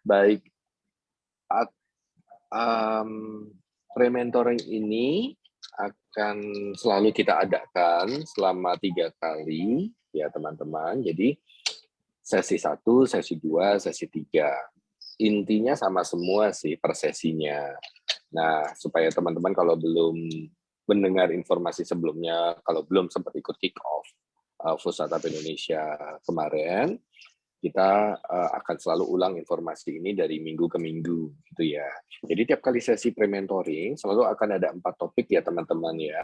Baik, at- um, pre-mentoring ini akan selalu kita adakan selama 3 kali, ya teman-teman. Jadi sesi 1, sesi 2, sesi 3. Intinya sama semua sih per sesinya. Nah, supaya teman-teman kalau belum mendengar informasi sebelumnya, kalau belum sempat ikut kick off Food Startup Indonesia kemarin, kita akan selalu ulang informasi ini dari minggu ke minggu, gitu ya. Jadi tiap kali sesi pre-mentoring selalu akan ada 4 topik ya teman-teman ya,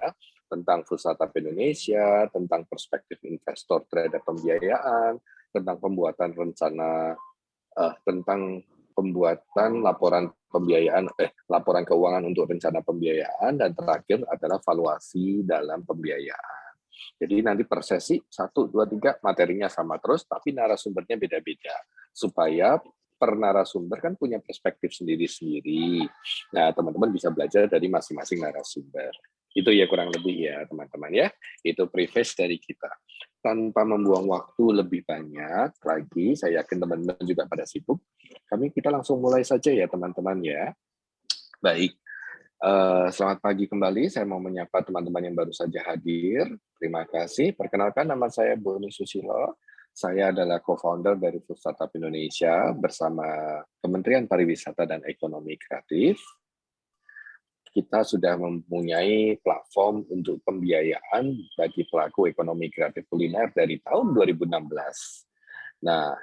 tentang Food Startup Indonesia, tentang perspektif investor terhadap pembiayaan, tentang pembuatan rencana, tentang pembuatan laporan keuangan untuk rencana pembiayaan, dan terakhir adalah valuasi dalam pembiayaan. Jadi nanti per sesi 1, 2, 3 materinya sama terus, tapi narasumbernya beda-beda. Supaya per narasumber kan punya perspektif sendiri-sendiri. Nah, teman-teman bisa belajar dari masing-masing narasumber. Itu ya kurang lebih ya teman-teman ya. Itu preface dari kita. Tanpa membuang waktu lebih banyak lagi, saya yakin teman-teman juga pada sibuk. Kita langsung mulai saja ya teman-teman ya. Baik. Selamat pagi kembali, saya mau menyapa teman-teman yang baru saja hadir. Terima kasih. Perkenalkan, nama saya Boni Susilo. Saya adalah co-founder dari Food Startup Indonesia bersama Kementerian Pariwisata dan Ekonomi Kreatif. Kita sudah mempunyai platform untuk pembiayaan bagi pelaku ekonomi kreatif kuliner dari tahun 2016. Nah,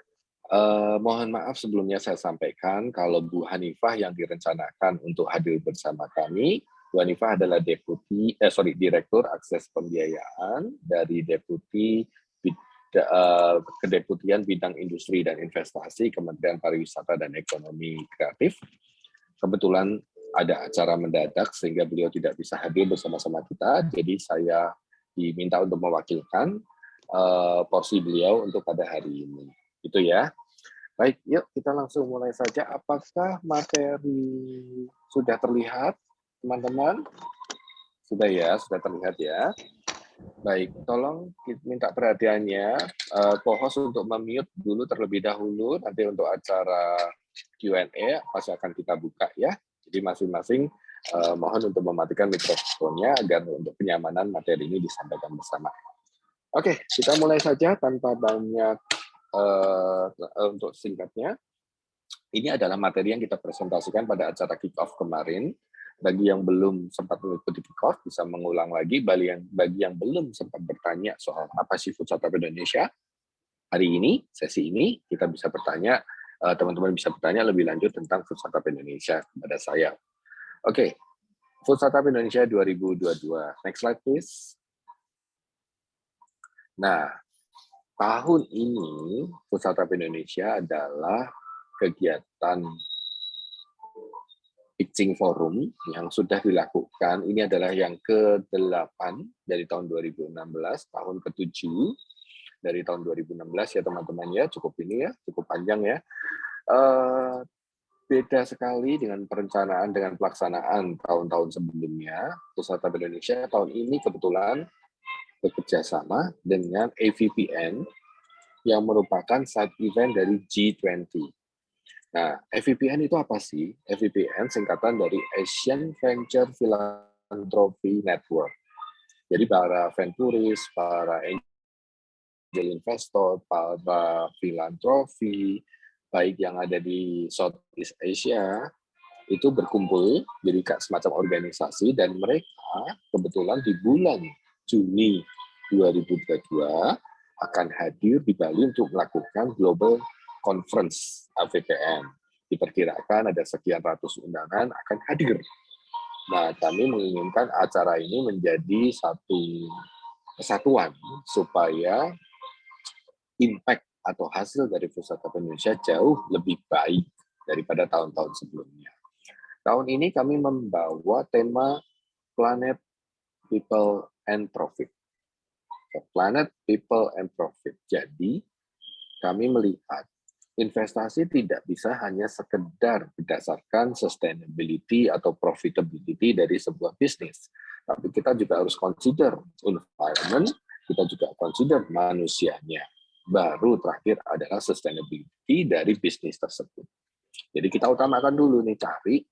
mohon maaf sebelumnya saya sampaikan kalau Bu Hanifah yang direncanakan untuk hadir bersama kami. Bu Hanifah adalah Direktur Akses Pembiayaan dari Kedeputian Bidang Industri dan Investasi Kementerian Pariwisata dan Ekonomi Kreatif. Kebetulan ada acara mendadak sehingga beliau tidak bisa hadir bersama-sama kita, jadi saya diminta untuk mewakilkan porsi beliau untuk pada hari ini. Itu ya. Baik, yuk kita langsung mulai saja. Apakah materi sudah terlihat, teman-teman? Sudah ya, sudah terlihat ya. Baik, tolong minta perhatiannya, co-host untuk mute dulu terlebih dahulu, nanti untuk acara Q&A pasti akan kita buka ya. Jadi masing-masing mohon untuk mematikan mikrofonnya agar untuk kenyamanan materi ini disampaikan bersama. Oke, kita mulai saja tanpa banyak untuk singkatnya. Ini adalah materi yang kita presentasikan pada acara kick-off kemarin. Bagi yang belum sempat mengikuti kick-off, bisa mengulang lagi. Bagi yang belum sempat bertanya soal apa sih Food Startup Indonesia, hari ini, sesi ini, kita bisa bertanya, teman-teman bisa bertanya lebih lanjut tentang Food Startup Indonesia kepada saya. Oke, Food Startup Indonesia 2022. Next slide, please. Nah, tahun ini Food Startup Indonesia adalah kegiatan pitching forum yang sudah dilakukan. Ini adalah yang ke-8 dari tahun 2016, tahun ke-7 dari tahun 2016 ya teman-teman ya, cukup panjang ya. Beda sekali dengan perencanaan, dengan pelaksanaan tahun-tahun sebelumnya. Food Startup Indonesia tahun ini kebetulan bekerja sama dengan AVPN yang merupakan side event dari G20. Nah, AVPN itu apa sih? AVPN singkatan dari Asian Venture Philanthropy Network. Jadi para venturis, para angel investor, para filantropi, baik yang ada di Southeast Asia, itu berkumpul jadi semacam organisasi, dan mereka kebetulan di bulan Juni 2022 akan hadir di Bali untuk melakukan Global Conference AVPN. Diperkirakan ada sekian ratus undangan akan hadir. Nah, kami menginginkan acara ini menjadi satu kesatuan supaya impact atau hasil dari Food Startup Indonesia jauh lebih baik daripada tahun-tahun sebelumnya. Tahun ini kami membawa tema Planet, People, and Profit. Planet, People, and Profit. Jadi, kami melihat investasi tidak bisa hanya sekedar berdasarkan sustainability atau profitability dari sebuah bisnis. Tapi kita juga harus consider environment, kita juga consider manusianya. Baru terakhir adalah sustainability dari bisnis tersebut. Jadi kita utamakan dulu nih, cari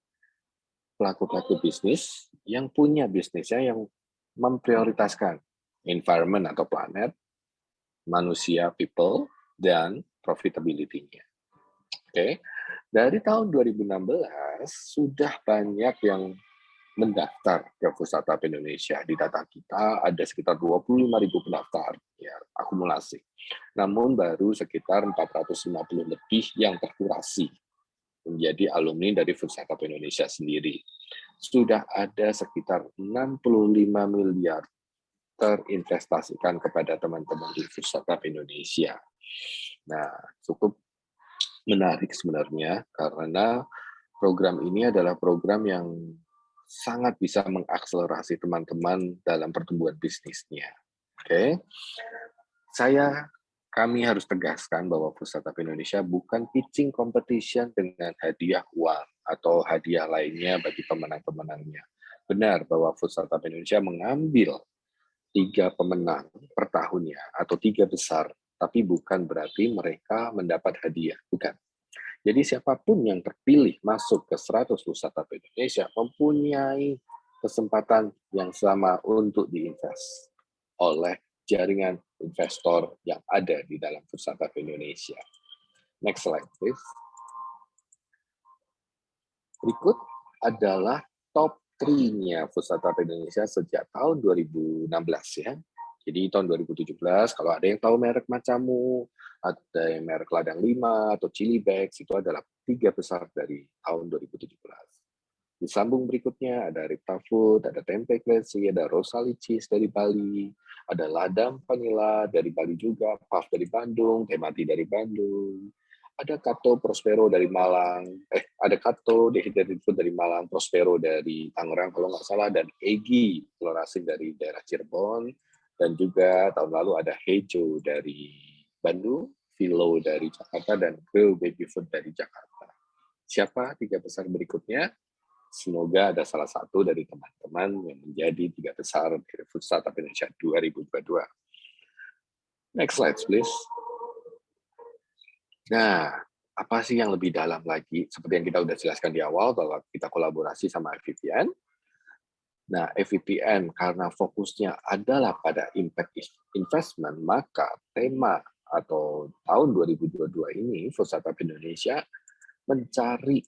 pelaku-pelaku bisnis yang punya bisnisnya yang memprioritaskan environment atau planet, manusia, people, dan profitability-nya. Oke, dari tahun 2016 sudah banyak yang mendaftar ke Food Startup Indonesia. Di data kita ada sekitar 25.000 pendaftar, ya, akumulasi. Namun baru sekitar 450 lebih yang terkurasi menjadi alumni dari Food Startup Indonesia sendiri. Sudah ada sekitar 65 miliar terinvestasikan kepada teman-teman di Food Startup Indonesia. Nah, cukup menarik sebenarnya karena program ini adalah program yang sangat bisa mengakselerasi teman-teman dalam pertumbuhan bisnisnya. Oke, kami harus tegaskan bahwa Food Startup Indonesia bukan pitching competition dengan hadiah uang atau hadiah lainnya bagi pemenang-pemenangnya. Benar bahwa Food Startup Indonesia mengambil 3 pemenang per tahunnya atau 3 besar, tapi bukan berarti mereka mendapat hadiah, bukan. Jadi siapapun yang terpilih masuk ke 100 Food Startup Indonesia mempunyai kesempatan yang sama untuk diinvest oleh jaringan investor yang ada di dalam Food Startup Indonesia. Next slide, please. Berikut adalah top 3-nya Food Startup Indonesia sejak tahun 2016 ya. Jadi tahun 2017, kalau ada yang tahu merek Macamu, ada yang merek Ladang 5 atau Chili Bags, itu adalah 3 besar dari tahun 2017. Disambung berikutnya ada Ripta Food, ada Tempe Crazy, ada Rosali Cheese dari Bali, ada Ladang Vanilla dari Bali juga, Puff dari Bandung, Temati dari Bandung, ada Kato Prospero dari Malang, ada Kato Dehydrated Food dari Malang, Prospero dari Tangerang kalau nggak salah, dan Egi telur asin dari daerah Cirebon, dan juga tahun lalu ada Hejo dari Bandung, Philo dari Jakarta, dan Grill Baby Food dari Jakarta. Siapa 3 besar berikutnya? Semoga ada salah satu dari teman-teman yang menjadi 3 besar dari Food Startup Indonesia 2022. Next slide, please. Nah, apa sih yang lebih dalam lagi? Seperti yang kita udah jelaskan di awal bahwa kita kolaborasi sama FVPN. Nah, FVPN karena fokusnya adalah pada impact investment, maka tema atau tahun 2022 ini Food Startup Indonesia mencari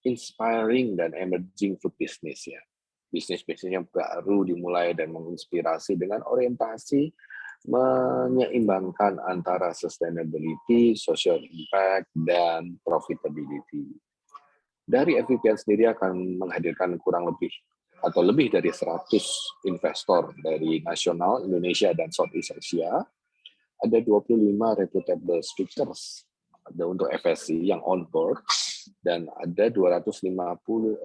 inspiring dan emerging food business ya. Bisnis-bisnis yang baru dimulai dan menginspirasi dengan orientasi menyeimbangkan antara sustainability, social impact, dan profitability. Dari FVPN sendiri akan menghadirkan kurang lebih atau lebih dari 100 investor dari nasional, Indonesia, dan Southeast Asia. Ada 25 reputable speakers ada untuk FSC yang on board, dan ada 250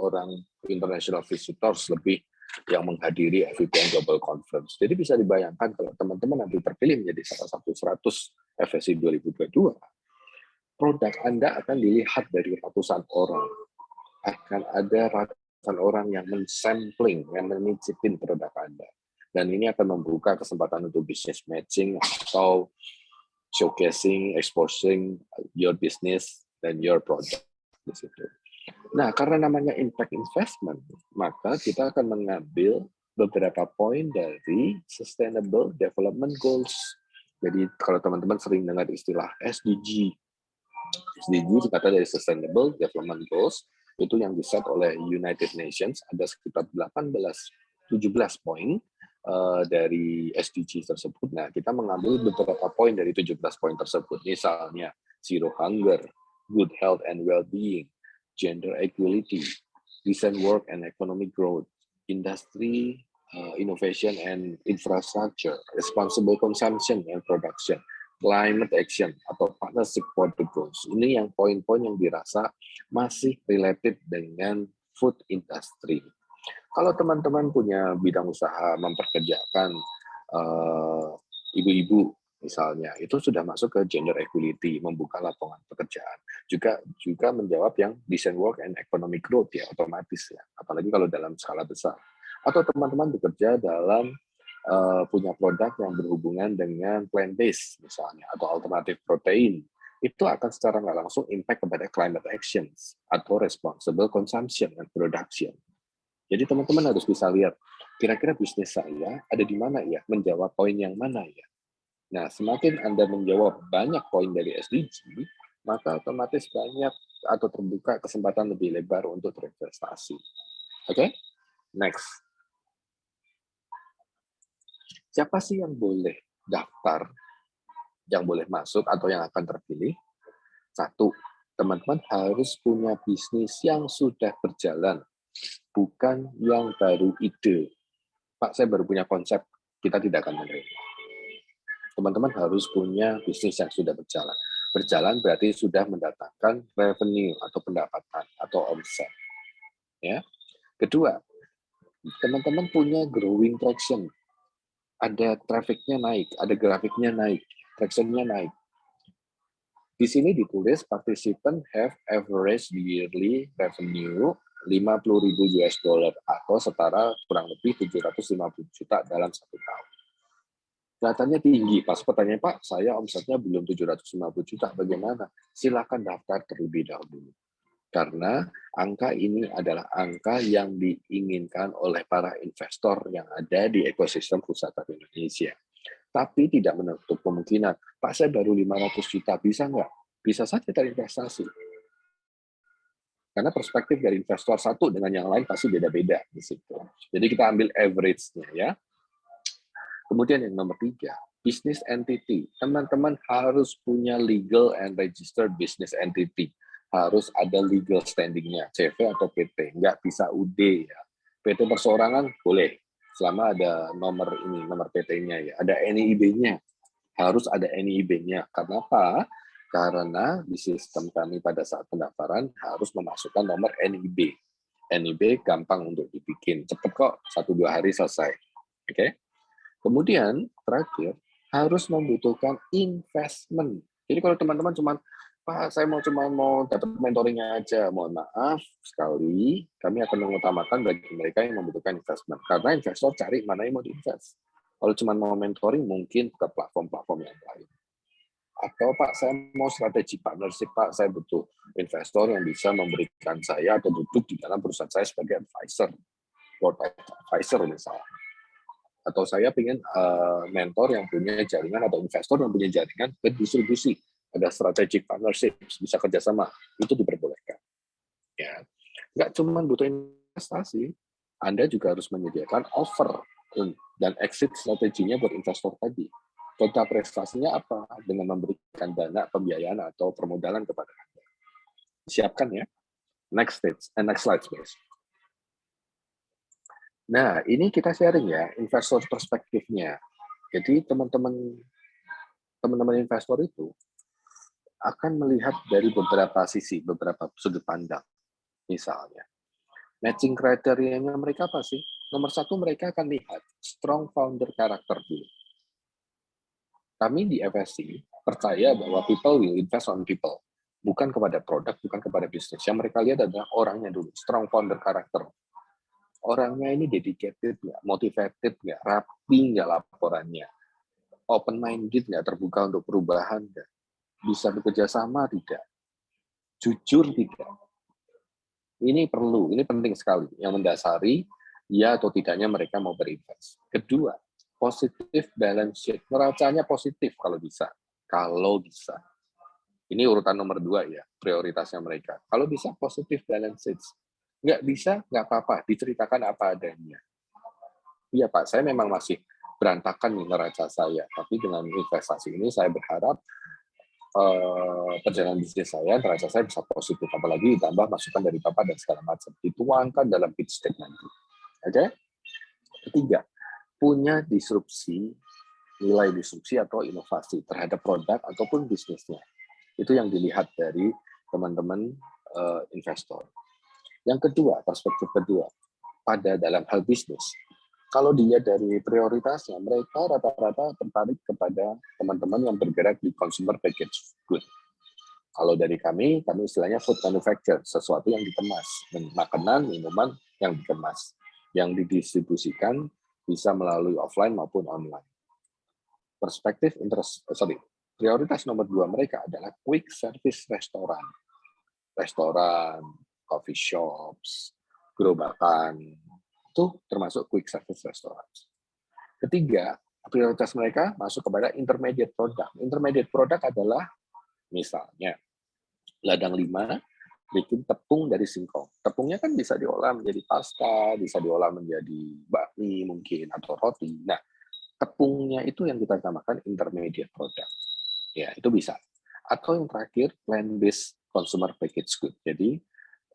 orang international visitors lebih yang menghadiri FVPN Global Conference. Jadi bisa dibayangkan kalau teman-teman nanti terpilih menjadi salah satu 100 FSC 2022, produk Anda akan dilihat dari ratusan orang. Akan ada ratusan orang yang men-sampling, yang mencicipin produk Anda. Dan ini akan membuka kesempatan untuk business matching atau showcasing, exposing your business dan your product di situ. Nah, karena namanya impact investment, maka kita akan mengambil beberapa poin dari Sustainable Development Goals. Jadi kalau teman-teman sering dengar istilah SDG, SDG kata dari Sustainable Development Goals, itu yang diset oleh United Nations, ada sekitar 17 poin dari SDG tersebut. Nah, kita mengambil beberapa poin dari 17 poin tersebut. Misalnya, zero hunger, good health and well-being, gender equality, decent work and economic growth, industry, innovation and infrastructure, responsible consumption and production, climate action, atau partnership for the goals. Ini yang poin-poin yang dirasa masih related dengan food industry. Kalau teman-teman punya bidang usaha memperkerjakan ibu-ibu misalnya, itu sudah masuk ke gender equality, membuka lapangan pekerjaan. Juga menjawab yang decent work and economic growth ya, otomatis ya, apalagi kalau dalam skala besar. Atau teman-teman bekerja dalam punya produk yang berhubungan dengan plant-based misalnya, atau alternatif protein, itu akan secara nggak langsung impact kepada climate actions atau responsible consumption and production. Jadi teman-teman harus bisa lihat, kira-kira bisnis saya ada di mana ya, menjawab poin yang mana ya. Nah, semakin Anda menjawab banyak poin dari SDG, maka otomatis banyak atau terbuka kesempatan lebih lebar untuk berinvestasi. Oke? Next. Siapa sih yang boleh daftar, yang boleh masuk atau yang akan terpilih? Satu, teman-teman harus punya bisnis yang sudah berjalan, bukan yang baru ide. Pak, saya baru punya konsep, kita tidak akan menerima. Teman-teman harus punya bisnis yang sudah berjalan. Berjalan berarti sudah mendatangkan revenue atau pendapatan atau omset. Ya. Kedua, teman-teman punya growing traction. Ada trafficnya naik, ada grafiknya naik, tractionnya naik. Di sini ditulis participant have average yearly revenue 50.000 US dollar atau setara kurang lebih 750 juta dalam 1 tahun. Kelihatannya tinggi. Pas pertanyaan, Pak, saya omsetnya belum 750 juta, bagaimana? Silakan daftar terlebih dahulu. Karena angka ini adalah angka yang diinginkan oleh para investor yang ada di ekosistem perusahaan Indonesia. Tapi tidak menutup kemungkinan, Pak, saya baru 500 juta, bisa nggak? Bisa saja terinvestasi. Karena perspektif dari investor satu dengan yang lain pasti beda-beda di situ. Jadi kita ambil average-nya ya. Kemudian yang nomor 3, business entity. Teman-teman harus punya legal and registered business entity. Harus ada legal standing-nya, CV atau PT. Nggak bisa UD ya. PT perseorangan boleh, selama ada nomor ini, nomor PT-nya ya. Ada NIB-nya. Harus ada NIB-nya. Kenapa? Karena di sistem kami pada saat pendaftaran harus memasukkan nomor NIB. NIB gampang untuk dibikin. Cepat kok, 1-2 hari selesai. Oke? Okay? Kemudian, terakhir, harus membutuhkan investment. Jadi kalau teman-teman cuma, Pak, saya cuma mau dapat mentoringnya aja, mohon maaf sekali, kami akan mengutamakan bagi mereka yang membutuhkan investment. Karena investor cari mana yang mau diinvest. Kalau cuma mau mentoring, mungkin ke platform-platform yang lain. Atau, Pak, saya mau strategi partnership, Pak, saya butuh investor yang bisa memberikan saya atau duduk di dalam perusahaan saya sebagai advisor, board advisor misalnya. Atau saya ingin mentor yang punya jaringan atau investor yang punya jaringan ke distribusi, ada strategic partnership, bisa kerjasama, itu diperbolehkan. Ya, nggak cuma butuh investasi, Anda juga harus menyediakan offer dan exit strateginya buat investor tadi. Kontra prestasinya apa? Dengan memberikan dana pembiayaan atau permodalan kepada Anda. Siapkan ya. Next slide, please. Nah, ini kita sharing ya, investor perspektifnya. Jadi teman-teman investor itu akan melihat dari beberapa sisi, beberapa sudut pandang. Misalnya, matching kriterianya mereka apa sih? Nomor 1, mereka akan lihat strong founder karakter dulu. Kami di FSC percaya bahwa people will invest on people. Bukan kepada produk, bukan kepada bisnis. Yang mereka lihat adalah orangnya dulu, strong founder karakter. Orangnya ini dedicated nggak, motivated nggak, rapi nggak laporannya, open minded nggak, terbuka untuk perubahan nggak, bisa bekerja sama tidak, jujur tidak. Ini perlu, ini penting sekali yang mendasari ya atau tidaknya mereka mau berinvest. Kedua, positif balance sheet, neracanya positif kalau bisa. Ini urutan nomor 2 ya, prioritasnya mereka. Kalau bisa positif balance sheet. Nggak bisa, nggak apa-apa, diceritakan apa adanya. Iya Pak, saya memang masih berantakan nih neraca saya, tapi dengan investasi ini saya berharap perjalanan bisnis saya, neraca saya bisa positif, apalagi ditambah masukan dari Bapak dan segala macam. Dituangkan dalam pitch deck nanti. Oke? Ketiga, punya nilai disrupsi atau inovasi terhadap produk ataupun bisnisnya. Itu yang dilihat dari teman-teman investor. Yang kedua, perspektif kedua, pada dalam hal bisnis, kalau dilihat dari prioritasnya, mereka rata-rata tertarik kepada teman-teman yang bergerak di consumer packaged good. Kalau dari kami istilahnya food manufacture, sesuatu yang dikemas, makanan, minuman yang dikemas, yang didistribusikan bisa melalui offline maupun online. Prioritas nomor 2 mereka adalah quick service restoran. Restoran, coffee shops, gerobakan, itu termasuk quick service restoran. Ketiga, prioritas mereka masuk kepada intermediate product. Intermediate product adalah misalnya ladang 5 bikin tepung dari singkong. Tepungnya kan bisa diolah menjadi pasta, bisa diolah menjadi bakmi mungkin, atau roti. Nah, tepungnya itu yang kita namakan intermediate product. Ya, itu bisa. Atau yang terakhir, plant-based consumer packaged good. Jadi,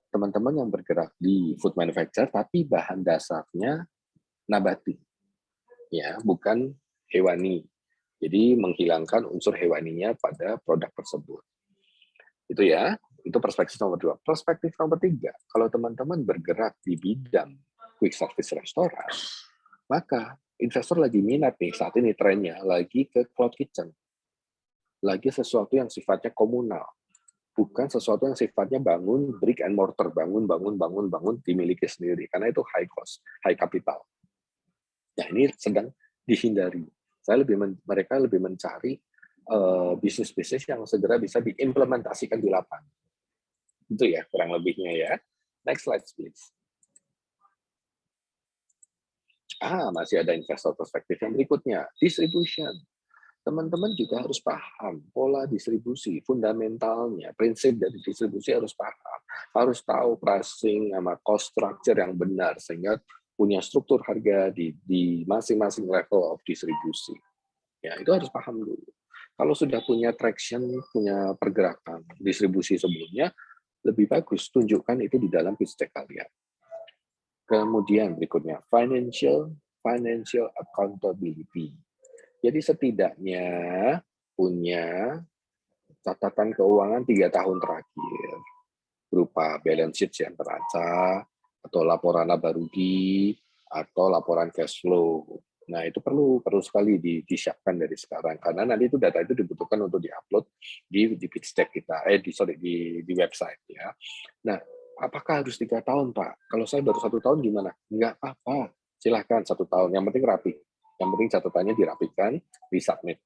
teman-teman yang bergerak di food manufacture, tapi bahan dasarnya nabati. Ya, bukan hewani. Jadi, menghilangkan unsur hewaninya pada produk tersebut. Itu ya, itu perspektif nomor 2. Perspektif nomor 3, kalau teman-teman bergerak di bidang quick service restoran, maka investor lagi minat nih, saat ini trennya lagi ke cloud kitchen. Lagi sesuatu yang sifatnya komunal, bukan sesuatu yang sifatnya bangun brick and mortar, bangun, dimiliki sendiri, karena itu high cost, high capital. Nah, ini sedang dihindari. Mereka lebih mencari bisnis-bisnis yang segera bisa diimplementasikan di lapangan. Itu ya, kurang lebihnya ya. Next slide, please. Masih ada investor perspektif yang berikutnya, distribution. Teman-teman juga harus paham pola distribusi, fundamentalnya, prinsip dari distribusi harus paham. Harus tahu pricing sama cost structure yang benar, sehingga punya struktur harga di masing-masing level of distribusi. Ya, itu harus paham dulu. Kalau sudah punya traction, punya pergerakan distribusi sebelumnya, lebih bagus tunjukkan itu di dalam pitch deck kalian. Kemudian berikutnya, financial accountability. Jadi setidaknya punya catatan keuangan 3 tahun terakhir, berupa balance sheet yang terancam, atau laporan laba rugi, atau laporan cash flow. Nah, itu perlu sekali disiapkan dari sekarang, karena nanti itu data itu dibutuhkan untuk diupload di pitch deck kita, di website ya. Nah, apakah harus 3 tahun, Pak? Kalau saya baru 1 tahun gimana? Enggak apa-apa, silahkan 1 tahun. Yang penting rapi. Yang penting catatannya dirapikan, disubmit.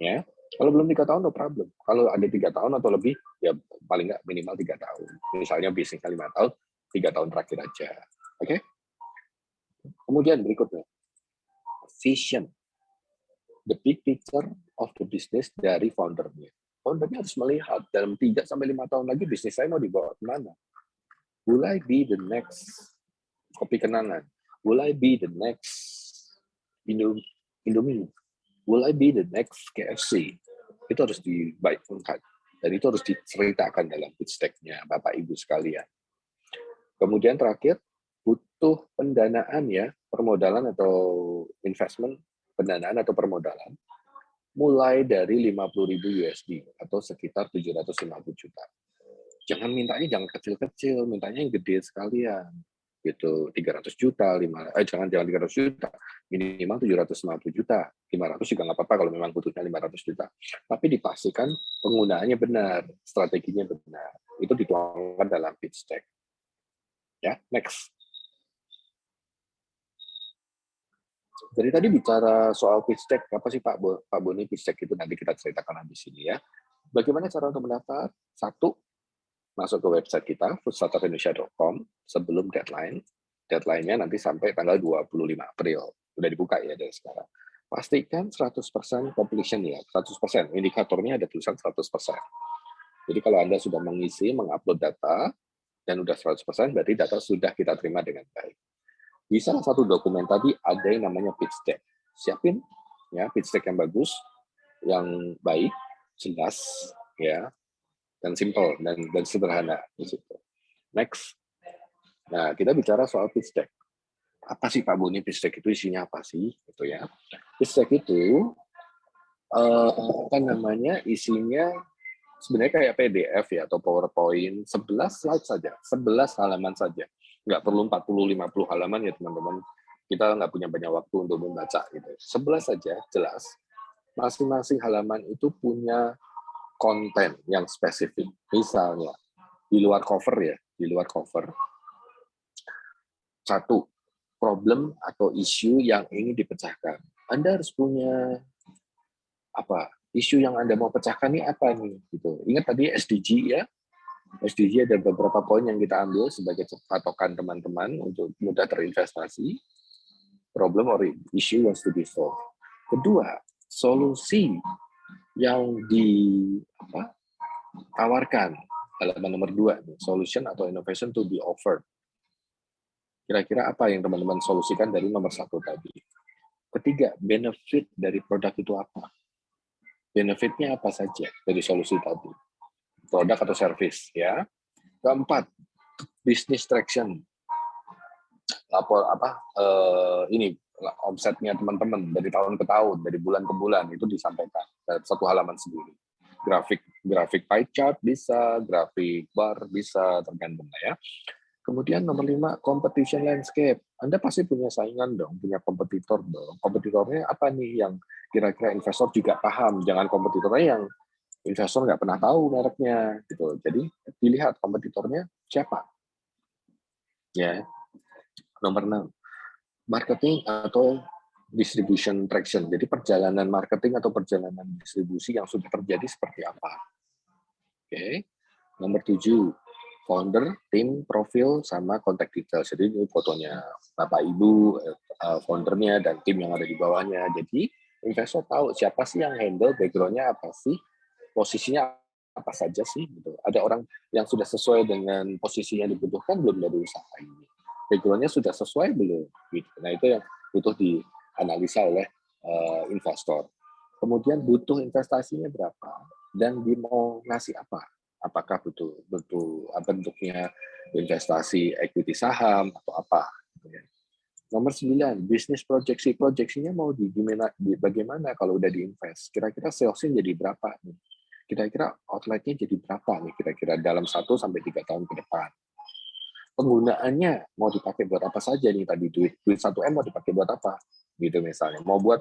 Ya. Kalau belum 3 tahun, no problem. Kalau ada 3 tahun atau lebih, ya paling nggak minimal 3 tahun. Misalnya bisnisnya 5 tahun, 3 tahun terakhir aja. Oke? Kemudian berikutnya, vision. The big picture of the business dari foundernya. Foundernya harus melihat dalam 3-5 tahun lagi bisnis saya mau dibawa kemana. Will I be the next kopi kenangan? Will I be the next Indomie? Will I be the next KFC? Itu harus dibaikkan. Dan itu harus diceritakan dalam pitch deck-nya Bapak Ibu sekalian. Kemudian terakhir, butuh pendanaan ya, permodalan atau investment, pendanaan atau permodalan, mulai dari 50.000 USD atau sekitar 750 juta. Jangan mintanya kecil-kecil, mintanya yang gede sekalian. Gitu, 300 juta, jangan 300 juta, minimal 750 juta, 500 juga nggak apa-apa kalau memang butuhnya 500 juta. Tapi dipastikan penggunaannya benar, strateginya benar. Itu dituangkan dalam pitch deck. Ya, next. Dari tadi bicara soal pitch deck, apa sih Pak Boni pitch deck itu nanti kita ceritakan di sini ya. Bagaimana cara untuk mendaftar? 1, masuk ke website kita, foodstartupindonesia.com sebelum deadline. Deadline-nya nanti sampai tanggal 25 April. Udah dibuka ya dari sekarang. Pastikan 100% completion ya, 100%. Indikatornya ada tulisan 100%. Jadi kalau Anda sudah mengisi, mengupload data, dan udah 100%, berarti data sudah kita terima dengan baik. Di salah satu dokumen tadi ada yang namanya pitch deck. Siapin ya pitch deck yang bagus, yang baik, jelas, ya, dan simple dan sederhana di situ. Next. Nah, kita bicara soal pitch deck. Apa sih Pak Boni pitch deck itu isinya apa sih? Gitu ya. Pitch deck itu isinya sebenarnya kayak PDF ya atau PowerPoint, 11 slide saja, 11 halaman saja. Nggak perlu 40-50 halaman ya teman-teman. Kita nggak punya banyak waktu untuk membaca gitu. 11 saja, jelas. Masing-masing halaman itu punya konten yang spesifik. Misalnya, di luar cover ya, di luar cover. 1, problem atau isu yang ingin dipecahkan. Anda harus punya isu yang Anda mau pecahkan ini apa nih? Gitu. Ingat tadi SDG ya, SDG ada beberapa poin yang kita ambil sebagai patokan teman-teman untuk mudah terinvestasi. Problem or issue wants to be solved. Kedua, solusi yang ditawarkan. Halaman nomor 2, solution atau innovation to be offered. Kira-kira apa yang teman-teman solusikan dari nomor 1 tadi. Ketiga, benefit dari produk itu apa? Benefitnya apa saja dari solusi tadi? Produk atau service, ya. Keempat, business traction. Ini omsetnya teman-teman dari tahun ke tahun, dari bulan ke bulan itu disampaikan satu halaman sendiri. Grafik pie chart bisa, grafik bar bisa, tergantung ya. Kemudian nomor 5, competition landscape. Anda pasti punya saingan dong, punya kompetitor dong. Kompetitornya apa nih yang kira-kira investor juga paham? Jangan kompetitornya yang investor nggak pernah tahu mereknya gitu. Jadi dilihat kompetitornya siapa. Ya. Nomor 6, marketing atau distribution traction. Jadi perjalanan marketing atau perjalanan distribusi yang sudah terjadi seperti apa. Oke. Nomor 7, founder, tim, profil, sama contact details. Jadi ini fotonya Bapak Ibu, foundernya, dan tim yang ada di bawahnya. Jadi investor tahu siapa sih yang handle, background-nya apa sih, posisinya apa saja sih. Gitu. Ada orang yang sudah sesuai dengan posisinya dibutuhkan belum dari usaha ini. Background-nya sudah sesuai belum? Gitu. Nah itu yang butuh dianalisa oleh investor. Kemudian butuh investasinya berapa dan dia mau ngasih apa? Apakah butuh bentuknya investasi equity saham atau apa? Nomor 9, bisnis proyeksi. Proyeksinya mau bagaimana kalau udah diinvest? Kira-kira salesnya jadi berapa nih? Kira-kira outletnya jadi berapa nih? Kira-kira dalam 1 sampai 3 tahun ke depan? Penggunaannya mau dipakai buat apa saja nih tadi duit 1M mau dipakai buat apa gitu misalnya mau buat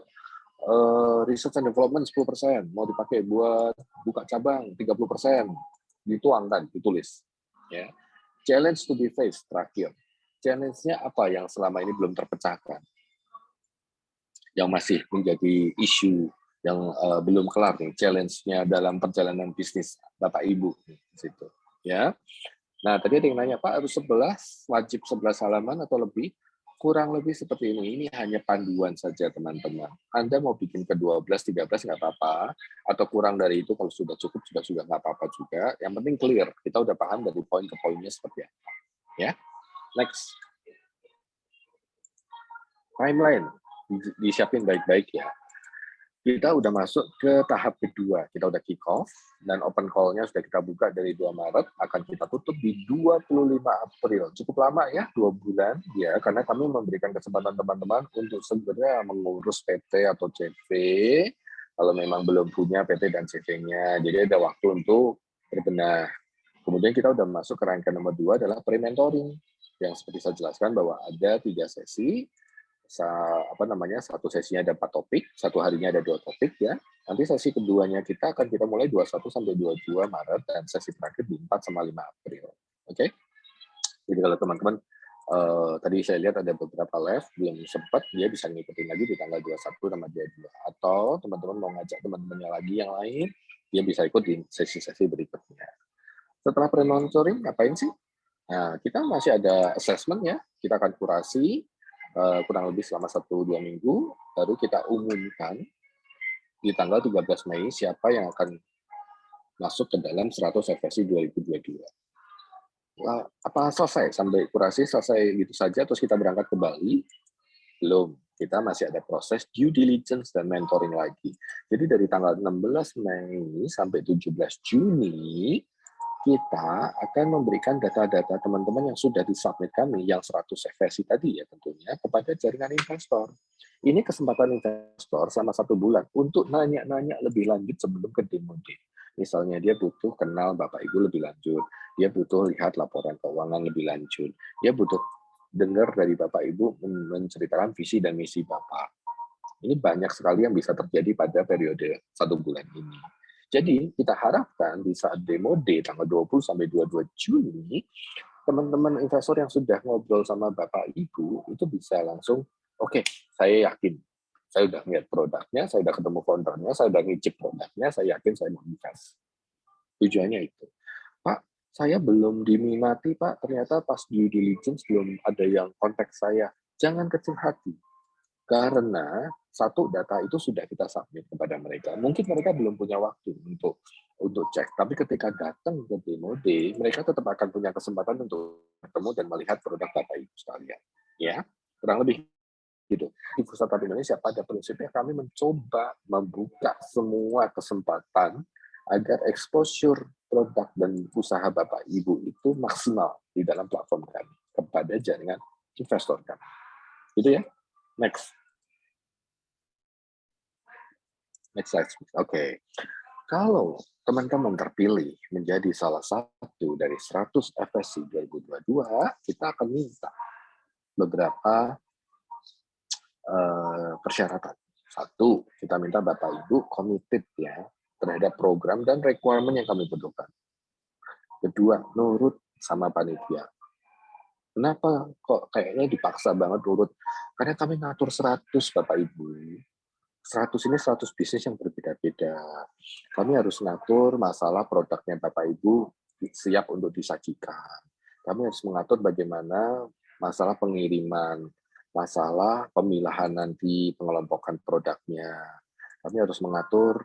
research and development 10%, mau dipakai buat buka cabang 30%, dituangkan, ditulis ya. Challenge to be faced terakhir, challenge-nya apa yang selama ini belum terpecahkan, yang masih menjadi isu yang belum kelar nih, challenge-nya dalam perjalanan bisnis Bapak Ibu di situ ya. Nah, tadi ada yang nanya, Pak, harus 11, wajib 11 halaman atau lebih? Kurang lebih seperti ini. Ini hanya panduan saja, teman-teman. Anda mau bikin ke 12, 13, nggak apa-apa. Atau kurang dari itu, kalau sudah cukup, juga nggak apa-apa juga. Yang penting clear. Kita udah paham dari poin ke poinnya seperti apa. Ya, next. Timeline. Disiapin baik-baik ya. Kita udah masuk ke tahap kedua. Kita udah kick off dan open call-nya sudah kita buka dari 2 Maret, akan kita tutup di 25 April. Cukup lama ya, 2 bulan ya, karena kami memberikan kesempatan teman-teman untuk segera mengurus PT atau CV kalau memang belum punya PT dan CV-nya. Jadi ada waktu untuk berbenah. Kemudian kita udah masuk ke rangkaian nomor 2 adalah pre-mentoring yang seperti saya jelaskan bahwa ada 3 sesi. Satu sesinya ada 4 topik, satu harinya ada 2 topik ya. Nanti sesi keduanya kita mulai 21 sampai 22 Maret dan sesi terakhir di 4 sama 5 April. Oke. Jadi kalau teman-teman tadi saya lihat ada beberapa live belum sempat, dia bisa ngikutin lagi di tanggal 21 sama 22. Atau teman-teman mau ngajak teman-temannya lagi yang lain, dia bisa ikut di sesi-sesi berikutnya. Setelah pre-monitoring ngapain sih? Nah, kita masih ada assessment ya. Kita akan kurasi kurang lebih selama 1-2 minggu, baru kita umumkan di tanggal 13 Mei siapa yang akan masuk ke dalam 100 FSI 2022. Apa selesai? Sampai kurasi selesai gitu saja, terus kita berangkat ke Bali? Belum. Kita masih ada proses due diligence dan mentoring lagi. Jadi dari tanggal 16 Mei sampai 17 Juni, kita akan memberikan data-data teman-teman yang sudah disubmit kami, yang 100 FSI tadi ya tentunya, kepada jaringan investor. Ini kesempatan investor selama 1 bulan untuk nanya-nanya lebih lanjut sebelum ke demo day. Misalnya dia butuh kenal Bapak Ibu lebih lanjut, dia butuh lihat laporan keuangan lebih lanjut, dia butuh dengar dari Bapak Ibu menceritakan visi dan misi Bapak. Ini banyak sekali yang bisa terjadi pada periode 1 bulan ini. Jadi kita harapkan di saat demo day tanggal 20 sampai 22 Juni, teman-teman investor yang sudah ngobrol sama Bapak Ibu itu bisa langsung, oke, saya yakin Saya udah lihat produknya, saya udah ketemu foundernya, saya udah ngicip produknya, saya yakin saya mau invest. Tujuannya itu. Pak, saya belum diminati, Pak. Ternyata pas due diligence belum ada yang kontak saya. Jangan kecil hati. Karena satu data itu sudah kita submit kepada mereka. Mungkin mereka belum punya waktu untuk cek, tapi ketika datang ke demo day, mereka tetap akan punya kesempatan untuk bertemu dan melihat produk Bapak Ibu sekalian. Ya, kurang lebih gitu. Di Pusat Startup Indonesia pada prinsipnya kami mencoba membuka semua kesempatan agar exposure produk dan usaha Bapak Ibu itu maksimal di dalam platform kami kepada jaringan investor kami. Gitu ya. Next. Next slide. Oke. Kalau teman-teman terpilih menjadi salah satu dari 100 FSC 2022, kita akan minta beberapa persyaratan. Satu, kita minta Bapak Ibu committed ya terhadap program dan requirement yang kami butuhkan. Kedua, nurut sama panitia. Kenapa kok kayaknya dipaksa banget nurut? Karena kami ngatur 100 Bapak Ibu. 100 ini 100 bisnis yang berbeda-beda. Kami harus ngatur masalah produknya Bapak Ibu siap untuk disajikan. Kami harus mengatur bagaimana masalah pengiriman, masalah pemilahan nanti, pengelompokan produknya. Kami harus mengatur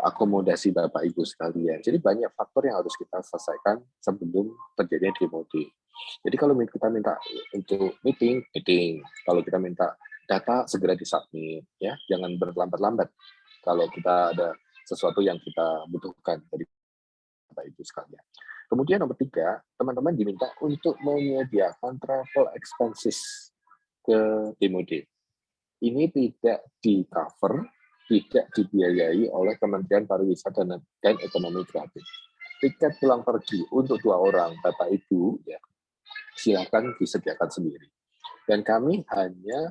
akomodasi Bapak Ibu sekalian. Jadi banyak faktor yang harus kita selesaikan sebelum terjadinya demo day. Jadi kalau kita minta untuk meeting. Kalau kita minta data segera disubmit, ya, jangan berlambat-lambat. Kalau kita ada sesuatu yang kita butuhkan dari Bapak Ibu sekalian. Kemudian nomor 3, teman-teman diminta untuk menyediakan travel expenses ke demo day. Ini tidak di-cover, tidak dibiayai oleh Kementerian Pariwisata dan Ekonomi Kreatif. Tiket pulang pergi untuk 2 orang Bapak Ibu, ya, silakan disediakan sendiri. Dan kami hanya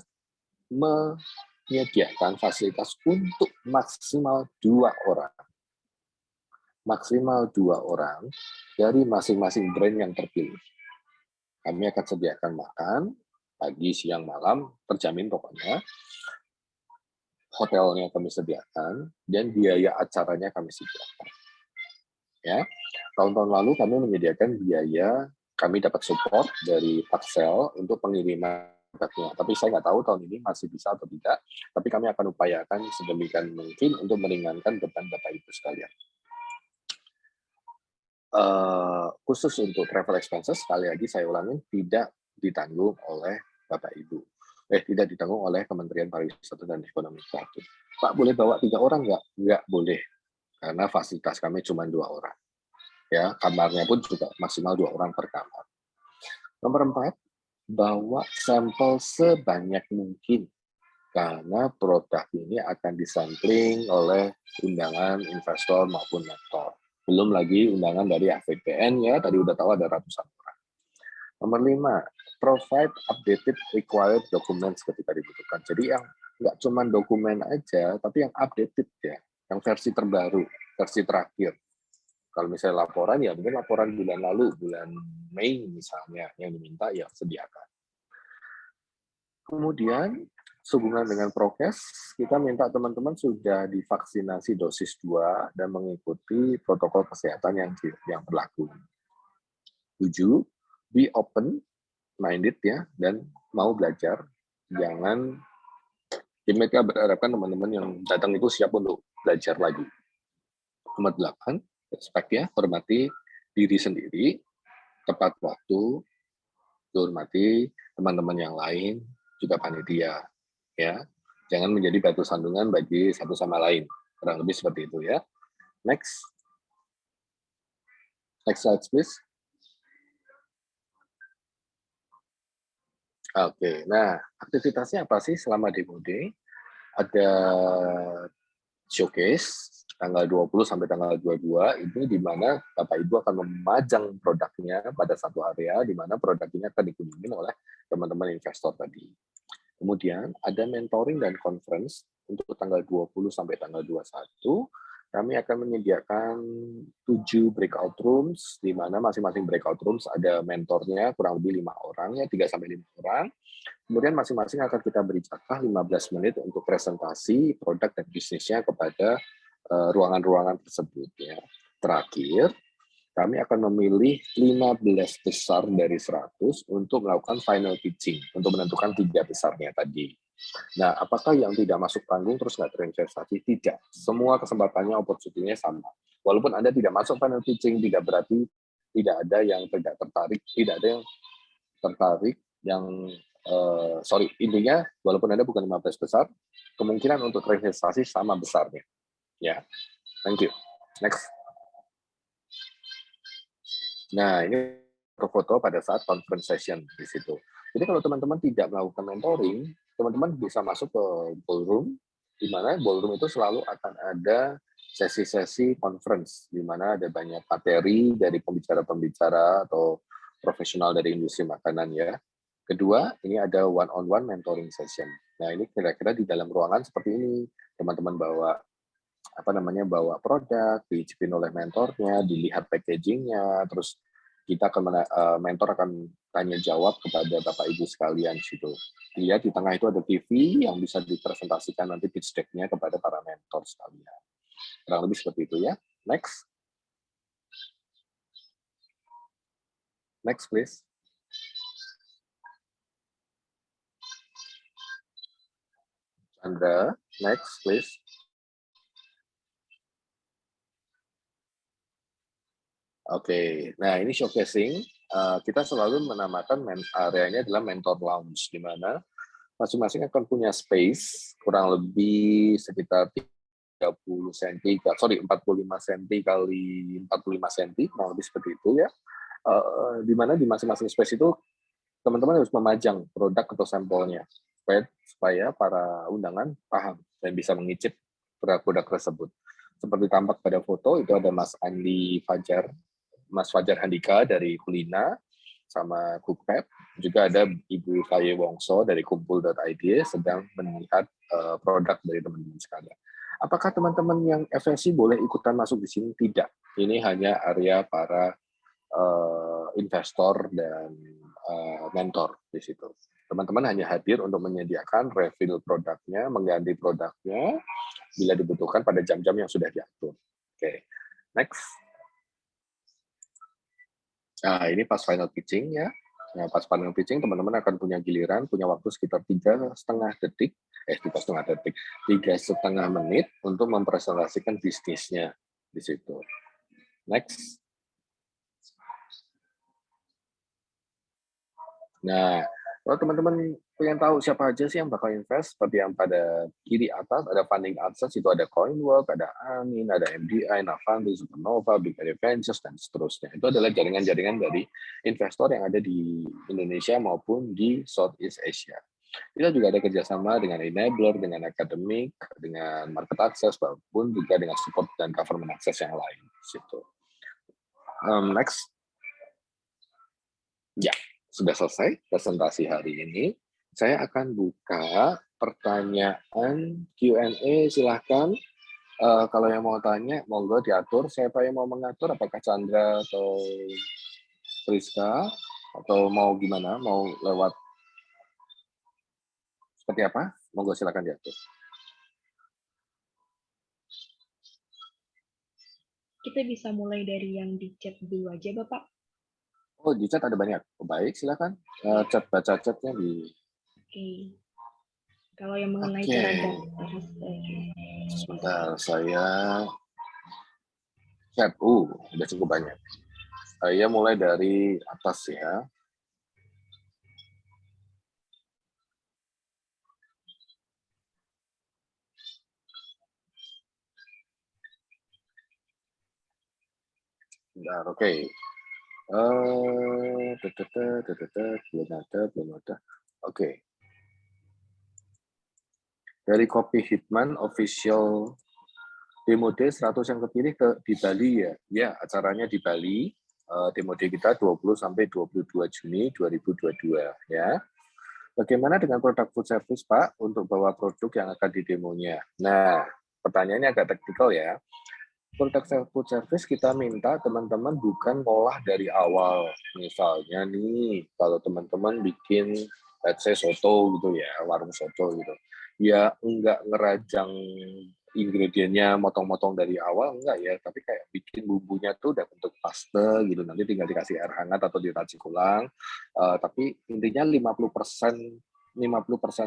menyediakan fasilitas untuk maksimal 2 orang. Maksimal 2 orang dari masing-masing brand yang terpilih. Kami akan sediakan makan, pagi, siang, malam, terjamin pokoknya. Hotelnya kami sediakan, dan biaya acaranya kami sediakan. Ya, tahun-tahun lalu kami menyediakan biaya, kami dapat support dari Paxel untuk pengiriman produknya. Tapi saya nggak tahu tahun ini masih bisa atau tidak. Tapi kami akan upayakan sedemikian mungkin untuk meringankan beban Bapak Ibu sekalian. Khusus untuk travel expenses, sekali lagi saya ulangin, tidak ditanggung oleh Bapak Ibu. Tidak ditanggung oleh Kementerian Pariwisata dan Ekonomi Kreatif. Pak, boleh bawa 3 orang nggak? Nggak boleh, karena fasilitas kami cuma 2 orang. Ya, kamarnya pun juga maksimal 2 orang per kamar. Nomor 4, bawa sampel sebanyak mungkin, karena produk ini akan disampling oleh undangan investor maupun mentor. Belum lagi undangan dari AVPN, ya, tadi udah tahu ada ratusan orang. Nomor 5, provide updated required documents ketika dibutuhkan. Jadi yang nggak cuma dokumen aja, tapi yang updated ya, yang versi terbaru, versi terakhir. Kalau misalnya laporan, ya mungkin laporan bulan lalu, bulan Mei misalnya, yang diminta ya sediakan. Kemudian, sehubungan dengan prokes, kita minta teman-teman sudah divaksinasi dosis 2 dan mengikuti protokol kesehatan yang berlaku. 7, be open minded ya, dan mau belajar. Jangan, mereka berharapkan teman-teman yang datang itu siap untuk belajar lagi. Nomor 8, respect ya, hormati diri sendiri, tepat waktu, hormati teman-teman yang lain, juga panitia, ya. Jangan menjadi batu sandungan bagi satu sama lain. Kurang lebih seperti itu ya. Next. Next slide, please. Oke, nah aktivitasnya apa sih selama demo day? Ada showcase tanggal 20 sampai tanggal 22, ini di mana Bapak Ibu akan memajang produknya pada satu area di mana produk ini akan dikunjungi oleh teman-teman investor tadi. Kemudian ada mentoring dan conference untuk tanggal 20 sampai tanggal 21, kami akan menyediakan 7 breakout rooms, di mana masing-masing breakout rooms ada mentornya, kurang lebih 5 orang, ya 3-5 orang. Kemudian masing-masing akan kita beri jatah 15 menit untuk presentasi produk dan bisnisnya kepada ruangan-ruangan tersebut. Ya. Terakhir, kami akan memilih 15 besar dari 100 untuk melakukan final pitching, untuk menentukan 3 besarnya tadi. Nah, apakah yang tidak masuk panggung terus nggak terinvestasi? Tidak. Semua kesempatannya, opportunity-nya sama. Walaupun Anda tidak masuk final pitching, tidak berarti tidak ada yang tidak tertarik, tidak ada yang tertarik, intinya, walaupun Anda bukan 15 besar, kemungkinan untuk terinvestasi sama besarnya. Ya, thank you. Next. Nah, ini foto pada saat conference session di situ. Jadi kalau teman-teman tidak melakukan mentoring, teman-teman bisa masuk ke ballroom, di mana ballroom itu selalu akan ada sesi-sesi conference, di mana ada banyak materi dari pembicara-pembicara atau profesional dari industri makanan ya. Kedua, ini ada one-on-one mentoring session. Nah, ini kira-kira di dalam ruangan seperti ini. Teman-teman bawa bawa produk, diicipin oleh mentornya, dilihat packagingnya, terus kita mentor akan tanya jawab kepada Bapak Ibu sekalian situ. Lihat di tengah itu ada TV yang bisa dipresentasikan nanti pitch deck-nya kepada para mentor sekalian. Kurang lebih seperti itu ya. Next. Next, please. Chandra, next, please. Oke, nah ini showcasing. Kita selalu menamakan areanya adalah mentor lounge, di mana masing-masing akan punya space kurang lebih sekitar 45 cm kali 45 cm, kurang lebih seperti itu ya. Di mana di masing-masing space itu teman-teman harus memajang produk atau sampelnya supaya para undangan paham dan bisa mengicip produk-produk tersebut. Seperti tampak pada foto itu ada Mas Fajar Handika dari Kulina sama Cookpad, juga ada Ibu Faye Wongso dari kumpul.id sedang melihat produk dari teman-teman sekalian. Apakah teman-teman yang FSC boleh ikutan masuk di sini? Tidak. Ini hanya area para investor dan mentor di situ. Teman-teman hanya hadir untuk menyediakan refill produknya, mengganti produknya bila dibutuhkan pada jam-jam yang sudah diatur. Oke, next. Nah, ini pas final pitching ya. Nah, pas final pitching, teman-teman akan punya giliran, punya waktu sekitar 3,5 menit untuk mempresentasikan bisnisnya di situ. Next. Nah, kalau teman-teman pengen tahu siapa aja sih yang bakal invest, seperti yang pada kiri atas, ada funding access, itu ada Coinwork, ada Amin, ada MDI, Navandi, Supernova, Big Area Ventures, dan seterusnya. Itu adalah jaringan-jaringan dari investor yang ada di Indonesia maupun di Southeast Asia. Kita juga ada kerjasama dengan enabler, dengan akademik, dengan market access, maupun juga dengan support dan government access yang lain. Situ. Next. Ya, sudah selesai presentasi hari ini. Saya akan buka pertanyaan Q&A, silahkan. Kalau yang mau tanya, monggo diatur. Siapa yang mau mengatur, apakah Chandra atau Priska, atau mau gimana, mau lewat seperti apa? Monggo silahkan diatur. Kita bisa mulai dari yang di chat dulu aja, Bapak. Oh, di chat ada banyak. Oh, baik, silakan. Baca chatnya di... Oke. Kalau yang mengenai cara daftar. Sebentar, saya chat. Udah cukup banyak. Saya mulai dari atas ya. Bentar, oke. Belum ada. Oke. Dari Kopi Hitman official demo day 100 yang kepilih di Bali ya. Ya, acaranya di Bali. Demo day kita 20 sampai 22 Juni 2022 ya. Bagaimana dengan produk food service, Pak, untuk bawa produk yang akan di demonya? Nah, pertanyaannya agak teknikal ya. produk food service kita minta teman-teman bukan ngolah dari awal. Misalnya nih, kalau teman-teman bikin let's say soto gitu ya, warung soto gitu. Ya enggak ngerajang ingredientnya motong-motong dari awal, enggak ya, tapi kayak bikin bumbunya tuh udah bentuk paste gitu, nanti tinggal dikasih air hangat atau diracik ulang. Tapi intinya 50%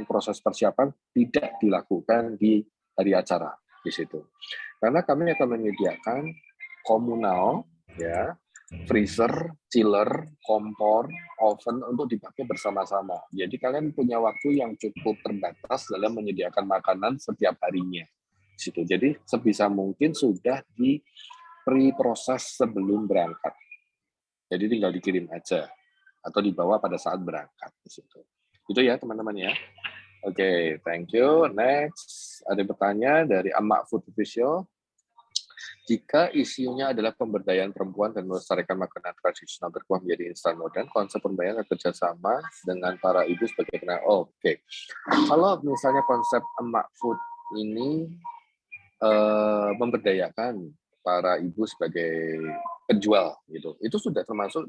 proses persiapan tidak dilakukan di hari acara di situ. Karena kami akan menyediakan komunal, ya, freezer, chiller, kompor, oven untuk dipakai bersama-sama. Jadi kalian punya waktu yang cukup terbatas dalam menyediakan makanan setiap harinya. Situ. Jadi sebisa mungkin sudah di pre-proses sebelum berangkat. Jadi tinggal dikirim aja atau dibawa pada saat berangkat di situ. Itu ya teman-teman ya. Oke, thank you. Next, ada pertanyaan dari Amak Food Official. Jika isunya adalah pemberdayaan perempuan dan melestarikan makanan tradisional berkuah menjadi instan modern, konsep pembayaran kerjasama dengan para ibu sebagai kenal. Oke. Kalau misalnya konsep Emak Food ini memberdayakan para ibu sebagai penjual, gitu, itu sudah termasuk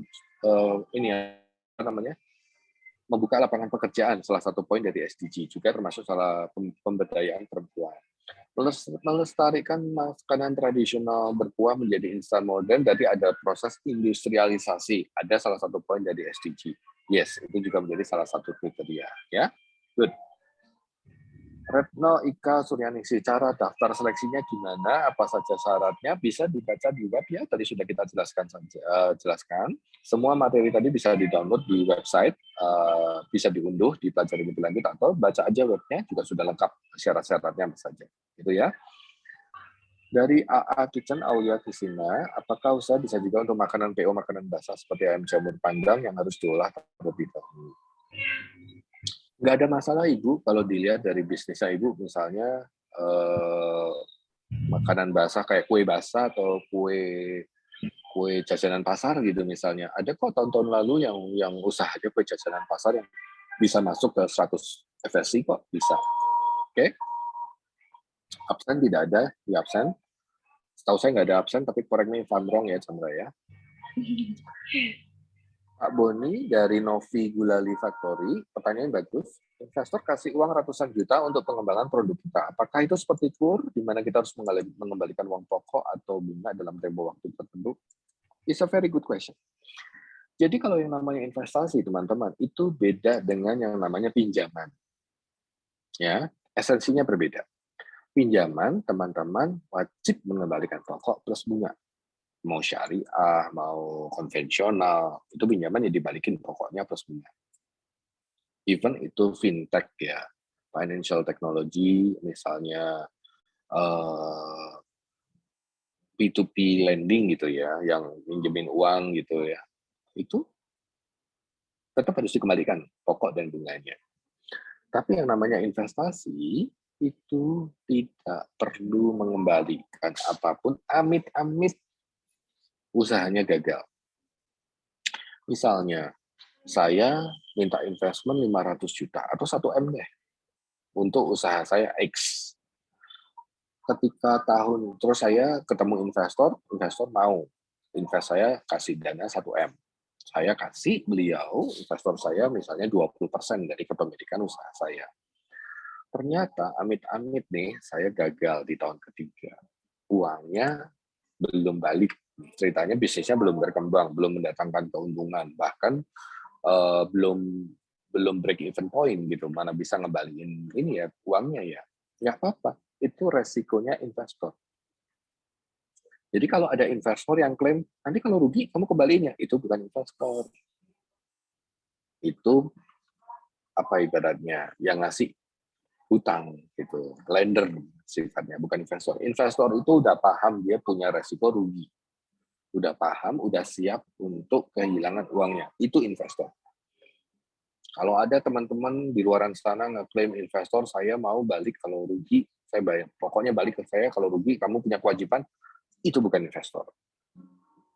ini apa namanya, membuka lapangan pekerjaan, salah satu poin dari SDG, juga termasuk salah pemberdayaan perempuan. Melestarikan makanan tradisional berkuah menjadi instan modern, jadi ada proses industrialisasi. Ada salah satu poin dari SDG. Yes, itu juga menjadi salah satu kriteria. Ya, good. Retno Ika Suryaningsi, cara daftar seleksinya gimana? Apa saja syaratnya? Bisa dibaca di web ya. Tadi sudah kita jelaskan. Semua materi tadi bisa di-download di website, bisa diunduh, dipelajari lebih lanjut, atau baca aja webnya juga sudah lengkap syarat-syaratnya apa saja. Itu ya. Dari AA Kitchen Aulia Kristina, apakah usaha bisa juga untuk makanan PO, makanan basah seperti ayam jamur pandang yang harus diolah terlebih dahulu? Nggak ada masalah Ibu kalau dilihat dari bisnisnya Ibu, misalnya makanan basah kayak kue basah atau kue jajanan pasar gitu misalnya. Ada kok tahun-tahun lalu yang usahanya kue jajanan pasar yang bisa masuk ke 100 FSI kok bisa. Oke? Absen tidak ada di absen. Setahu saya nggak ada absen, tapi correct me if I'm wrong ya Chandra ya. Pak Boni dari Novi Gulali Factory, pertanyaan bagus. Investor kasih uang ratusan juta untuk pengembangan produk kita. Apakah itu seperti kur, di mana kita harus mengembalikan uang pokok atau bunga dalam tempo waktu tertentu? It's a very good question. Jadi kalau yang namanya investasi, teman-teman, itu beda dengan yang namanya pinjaman. Ya, esensinya berbeda. Pinjaman, teman-teman wajib mengembalikan pokok plus bunga. Mau syariah, mau konvensional, itu pinjaman ya dibalikin pokoknya plus bunga. Even itu fintech ya, financial technology, misalnya P2P lending gitu ya, yang minjemin uang gitu ya, itu tetap harus dikembalikan pokok dan bunganya. Tapi yang namanya investasi itu tidak perlu mengembalikan apapun, amit-amit usahanya gagal. Misalnya, saya minta investment 500 juta atau 1 M deh untuk usaha saya X. Ketika terus saya ketemu investor mau invest saya kasih dana 1 M. Saya kasih beliau, investor saya misalnya 20% dari kepemilikan usaha saya. Ternyata amit-amit nih saya gagal di tahun ketiga. Uangnya belum balik. Ceritanya bisnisnya belum berkembang, belum mendatangkan keuntungan, bahkan belum break even point gitu, mana bisa ngembaliin ini ya uangnya ya. Nggak apa-apa, itu resikonya investor. Jadi kalau ada investor yang klaim, nanti kalau rugi kamu kembaliin ya, itu bukan investor. Itu apa ibaratnya, yang ngasih hutang gitu, lender sifatnya, bukan investor. Investor itu udah paham dia punya resiko rugi. Udah paham, udah siap untuk kehilangan uangnya. Itu investor. Kalau ada teman-teman di luar sana ngeklaim investor, saya mau balik kalau rugi, saya bayar. Pokoknya balik ke saya, kalau rugi kamu punya kewajiban, itu bukan investor.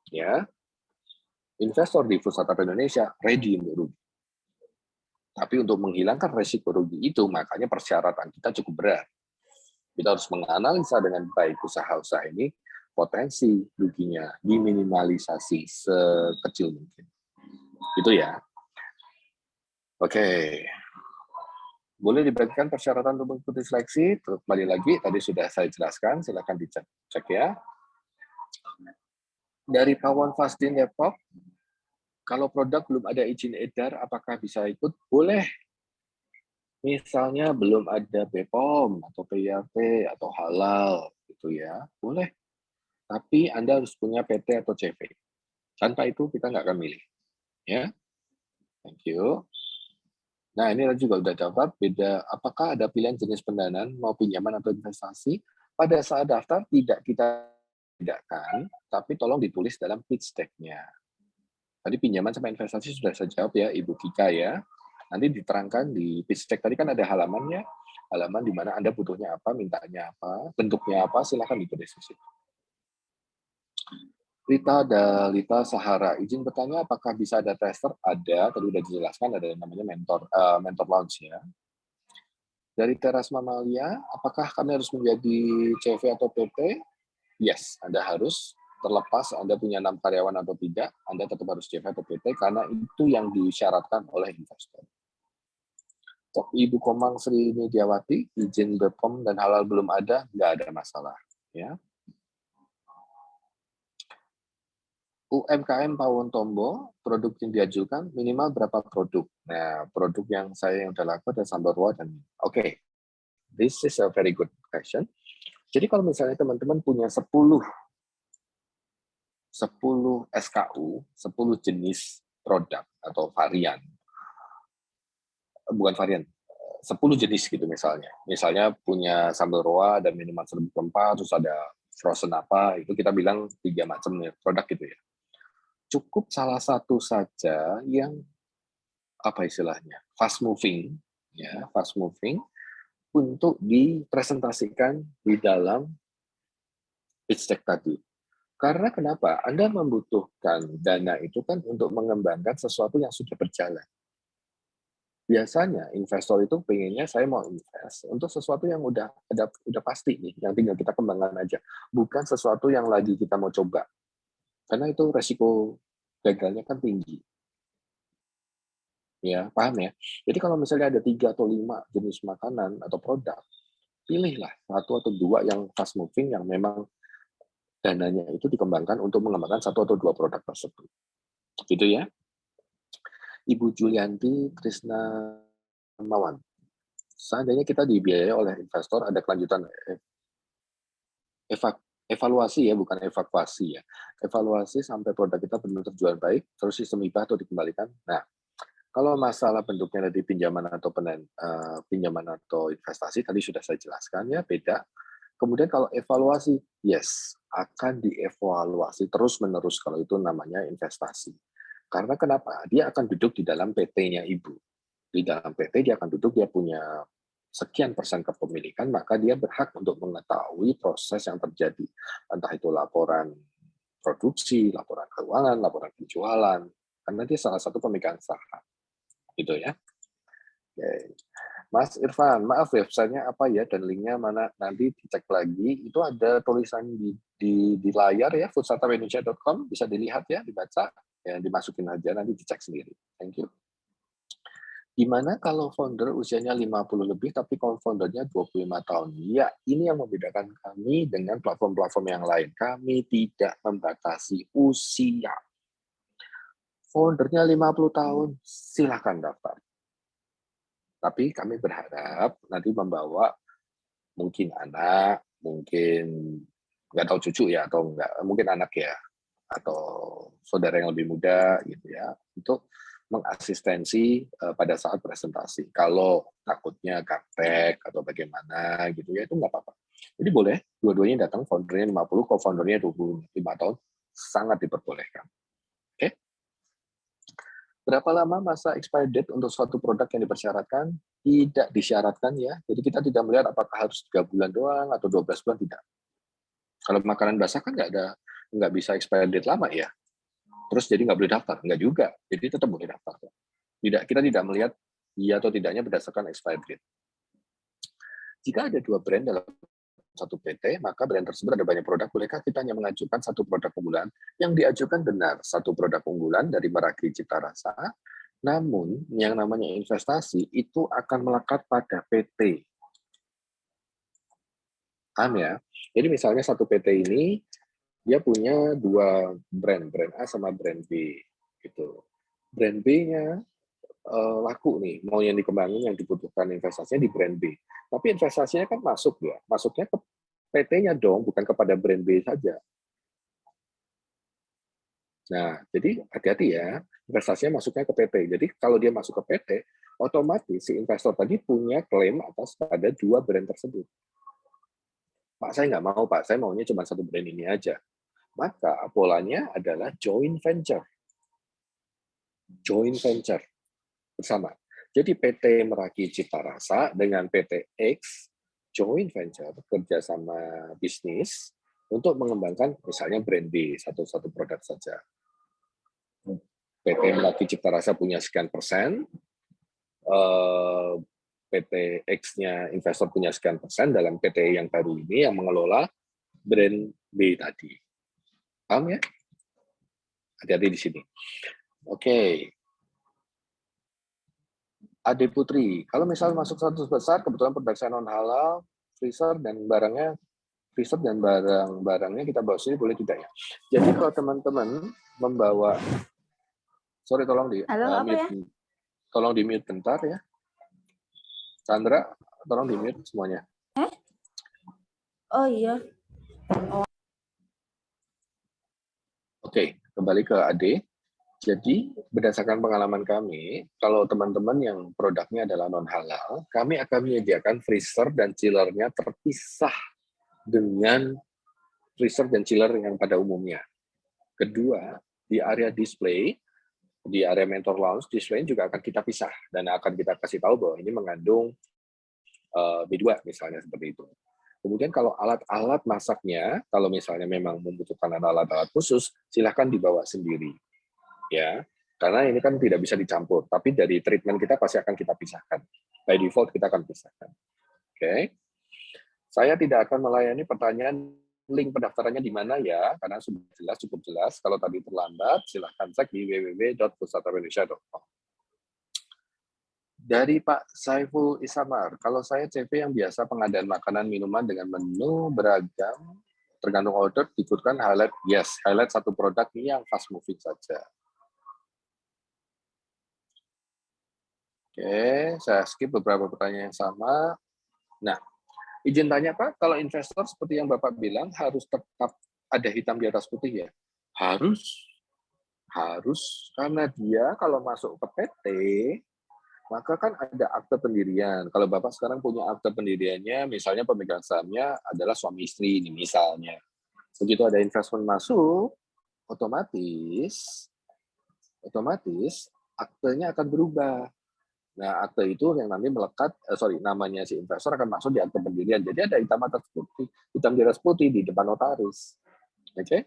Ya, investor di Food Startup Indonesia ready untuk rugi. Tapi untuk menghilangkan resiko rugi itu, makanya persyaratan kita cukup berat. Kita harus menganalisa dengan baik usaha-usaha ini, potensi ruginya diminimalisasi sekecil mungkin. Itu ya. Oke. Boleh dibagikan persyaratan untuk mengikuti seleksi. Terus kembali lagi, tadi sudah saya jelaskan, silakan dicek ya. Dari Pawon Fasdin Depok, kalau produk belum ada izin edar, apakah bisa ikut? Boleh. Misalnya belum ada BPOM atau PIAP atau halal, gitu ya, boleh. Tapi Anda harus punya PT atau CV. Tanpa itu kita nggak akan milih. Ya, thank you. Nah, ini juga udah jawab, beda apakah ada pilihan jenis pendanaan, mau pinjaman atau investasi? Pada saat daftar tidak kita bedakan, tapi tolong ditulis dalam pitch deck-nya. Tadi pinjaman sama investasi sudah saya jawab ya, Ibu Kika ya. Nanti diterangkan di pitch deck, tadi kan ada halamannya, halaman di mana Anda butuhnya apa, mintanya apa, bentuknya apa, silakan ditulis di situ. Rita Dalita Sahara, izin bertanya apakah bisa ada tester? Ada, tadi sudah dijelaskan, ada yang namanya mentor launch ya. Dari Teras Mamalia, apakah kami harus menjadi CV atau PT? Yes, Anda harus. Terlepas Anda punya 6 karyawan atau tidak, Anda tetap harus CV atau PT karena itu yang disyaratkan oleh investor. Ibu Komang Sri Nidiawati, izin BPOM dan halal belum ada, nggak ada masalah. Ya. UMKM Pawon Tombo, produk yang diajukan minimal berapa produk? Nah, produk yang saya sudah lakukan adalah sambal raw dan oke. This is a very good question. Jadi kalau misalnya teman-teman punya 10 SKU, 10 jenis produk atau varian, bukan varian, 10 jenis gitu misalnya. Misalnya punya sambal raw dan minimal 1000 rempah, terus ada frozen apa, itu kita bilang 3 macam produk gitu ya. Cukup salah satu saja yang apa istilahnya fast moving ya fast moving untuk dipresentasikan di dalam pitch deck tadi. Karena kenapa? Anda membutuhkan dana itu kan untuk mengembangkan sesuatu yang sudah berjalan. Biasanya investor itu pengennya saya mau invest untuk sesuatu yang udah pasti nih, yang tinggal kita kembangkan aja, bukan sesuatu yang lagi kita mau coba. Karena itu resiko gagalnya kan tinggi. Ya, paham ya? Jadi kalau misalnya ada 3 atau 5 jenis makanan atau produk, pilihlah 1 atau 2 yang fast moving yang memang dananya itu dikembangkan untuk mengembangkan 1 atau 2 produk tersebut. Gitu ya. Ibu Julianti Krisnamawan. Seandainya kita dibiayai oleh investor, ada kelanjutan evaluasi ya, bukan evakuasi ya. Evaluasi sampai produk kita benar-benar terjual baik, terus sistem hibah atau dikembalikan. Nah, kalau masalah bentuknya dari pinjaman atau investasi tadi sudah saya jelaskan ya, beda. Kemudian kalau evaluasi, yes, akan dievaluasi terus-menerus kalau itu namanya investasi. Karena kenapa? Dia akan duduk di dalam PT-nya Ibu. Di dalam PT dia akan duduk, dia punya sekian persen kepemilikan, maka dia berhak untuk mengetahui proses yang terjadi. Entah itu laporan produksi, laporan keuangan, laporan penjualan, karena dia salah satu pemegang saham. Gitu ya. Oke. Mas Irfan, maaf websitenya apa ya dan linknya mana, nanti dicek lagi. Itu ada tulisan di layar ya, foodstartupindonesia.com, bisa dilihat ya, dibaca, ya dimasukin aja, nanti dicek sendiri. Thank you. Gimana kalau founder usianya 50 lebih tapi foundernya 25 tahun? Ya, ini yang membedakan kami dengan platform-platform yang lain. Kami tidak membatasi usia. Foundernya 50 tahun, silakan daftar. Tapi kami berharap nanti membawa mungkin anak, mungkin nggak tahu cucu ya, atau nggak, mungkin anak ya, atau saudara yang lebih muda gitu ya, untuk mengasistensi pada saat presentasi. Kalau takutnya gaptek atau bagaimana gitu ya, itu nggak apa-apa. Jadi boleh dua-duanya datang, foundernya 50, kalau foundernya 25 tahun, sangat diperbolehkan. Oke? Berapa lama masa expired date untuk suatu produk yang dipersyaratkan? Tidak disyaratkan ya. Jadi kita tidak melihat apakah harus 3 bulan doang atau 12 bulan, tidak. Kalau makanan basah kan nggak bisa expired date lama ya. Terus jadi nggak boleh daftar? Nggak juga. Jadi tetap boleh daftar. Kita tidak melihat iya atau tidaknya berdasarkan expired date. Jika ada 2 brand dalam satu PT, maka brand tersebut ada banyak produk. Bolehkah kita hanya mengajukan satu produk unggulan? Yang diajukan benar, satu produk unggulan dari Meraki Cipta Rasa. Namun, yang namanya investasi itu akan melekat pada PT. Paham ya? Jadi misalnya satu PT ini, dia punya dua brand A sama brand B. Gitu. Brand B-nya laku nih, mau yang dikembangin, yang dibutuhkan investasinya di brand B. Tapi investasinya kan masuk ya, masuknya ke PT-nya dong, bukan kepada brand B saja. Nah, jadi hati-hati ya, investasinya masuknya ke PT. Jadi kalau dia masuk ke PT, otomatis si investor tadi punya klaim atas pada dua brand tersebut. Pak, saya nggak mau, Pak. Saya maunya cuma satu brand ini aja. Maka polanya adalah joint venture. Joint venture bersama. Jadi PT Meraki Cipta Rasa dengan PT X joint venture kerjasama bisnis untuk mengembangkan misalnya brand B, satu produk saja. PT Meraki Cipta Rasa punya sekian persen, PT X-nya investor punya sekian persen dalam PT yang baru ini yang mengelola brand B tadi. Paham ya? Hati-hati di sini. Oke. Ade Putri, kalau misalnya masuk 100 besar, kebetulan produksi non halal, freezer dan barang-barangnya kita bawa sini boleh tidak ya? Jadi kalau teman-teman membawa, sorry tolong di Halo, mute, ya? tolong di mute bentar ya. Chandra, tolong di mute semuanya. Oh iya. Oke, kembali ke Ade. Jadi, berdasarkan pengalaman kami, kalau teman-teman yang produknya adalah non-halal, kami akan menyediakan freezer dan chillernya terpisah dengan freezer dan chiller yang pada umumnya. Kedua, di area display, di area mentor lounge, display juga akan kita pisah dan akan kita kasih tahu bahwa ini mengandung B2 misalnya seperti itu. Kemudian kalau alat-alat masaknya, kalau misalnya memang membutuhkan alat-alat khusus, silahkan dibawa sendiri. Ya, karena ini kan tidak bisa dicampur, tapi dari treatment kita pasti akan kita pisahkan. By default kita akan pisahkan. Oke. Saya tidak akan melayani pertanyaan link pendaftarannya di mana ya, karena sudah jelas, cukup jelas. Kalau tadi terlambat, silahkan cek di www.pusataindonesia.com. Dari Pak Saiful Isamar, kalau saya CV yang biasa pengadaan makanan minuman dengan menu beragam, tergantung order, ikutkan highlight, yes, highlight satu produk ini yang fast moving saja. Oke, saya skip beberapa pertanyaan yang sama. Nah, izin tanya Pak, kalau investor seperti yang Bapak bilang harus tetap ada hitam di atas putih ya? Harus karena dia kalau masuk ke PT, maka kan ada akte pendirian. Kalau Bapak sekarang punya akte pendiriannya, misalnya pemegang sahamnya adalah suami istri ini misalnya. Begitu ada investment masuk, otomatis aktenya akan berubah. Nah, akte itu yang nanti melekat, namanya si investor akan masuk di akte pendirian. Jadi ada hitam di atas putih di depan notaris. Oke?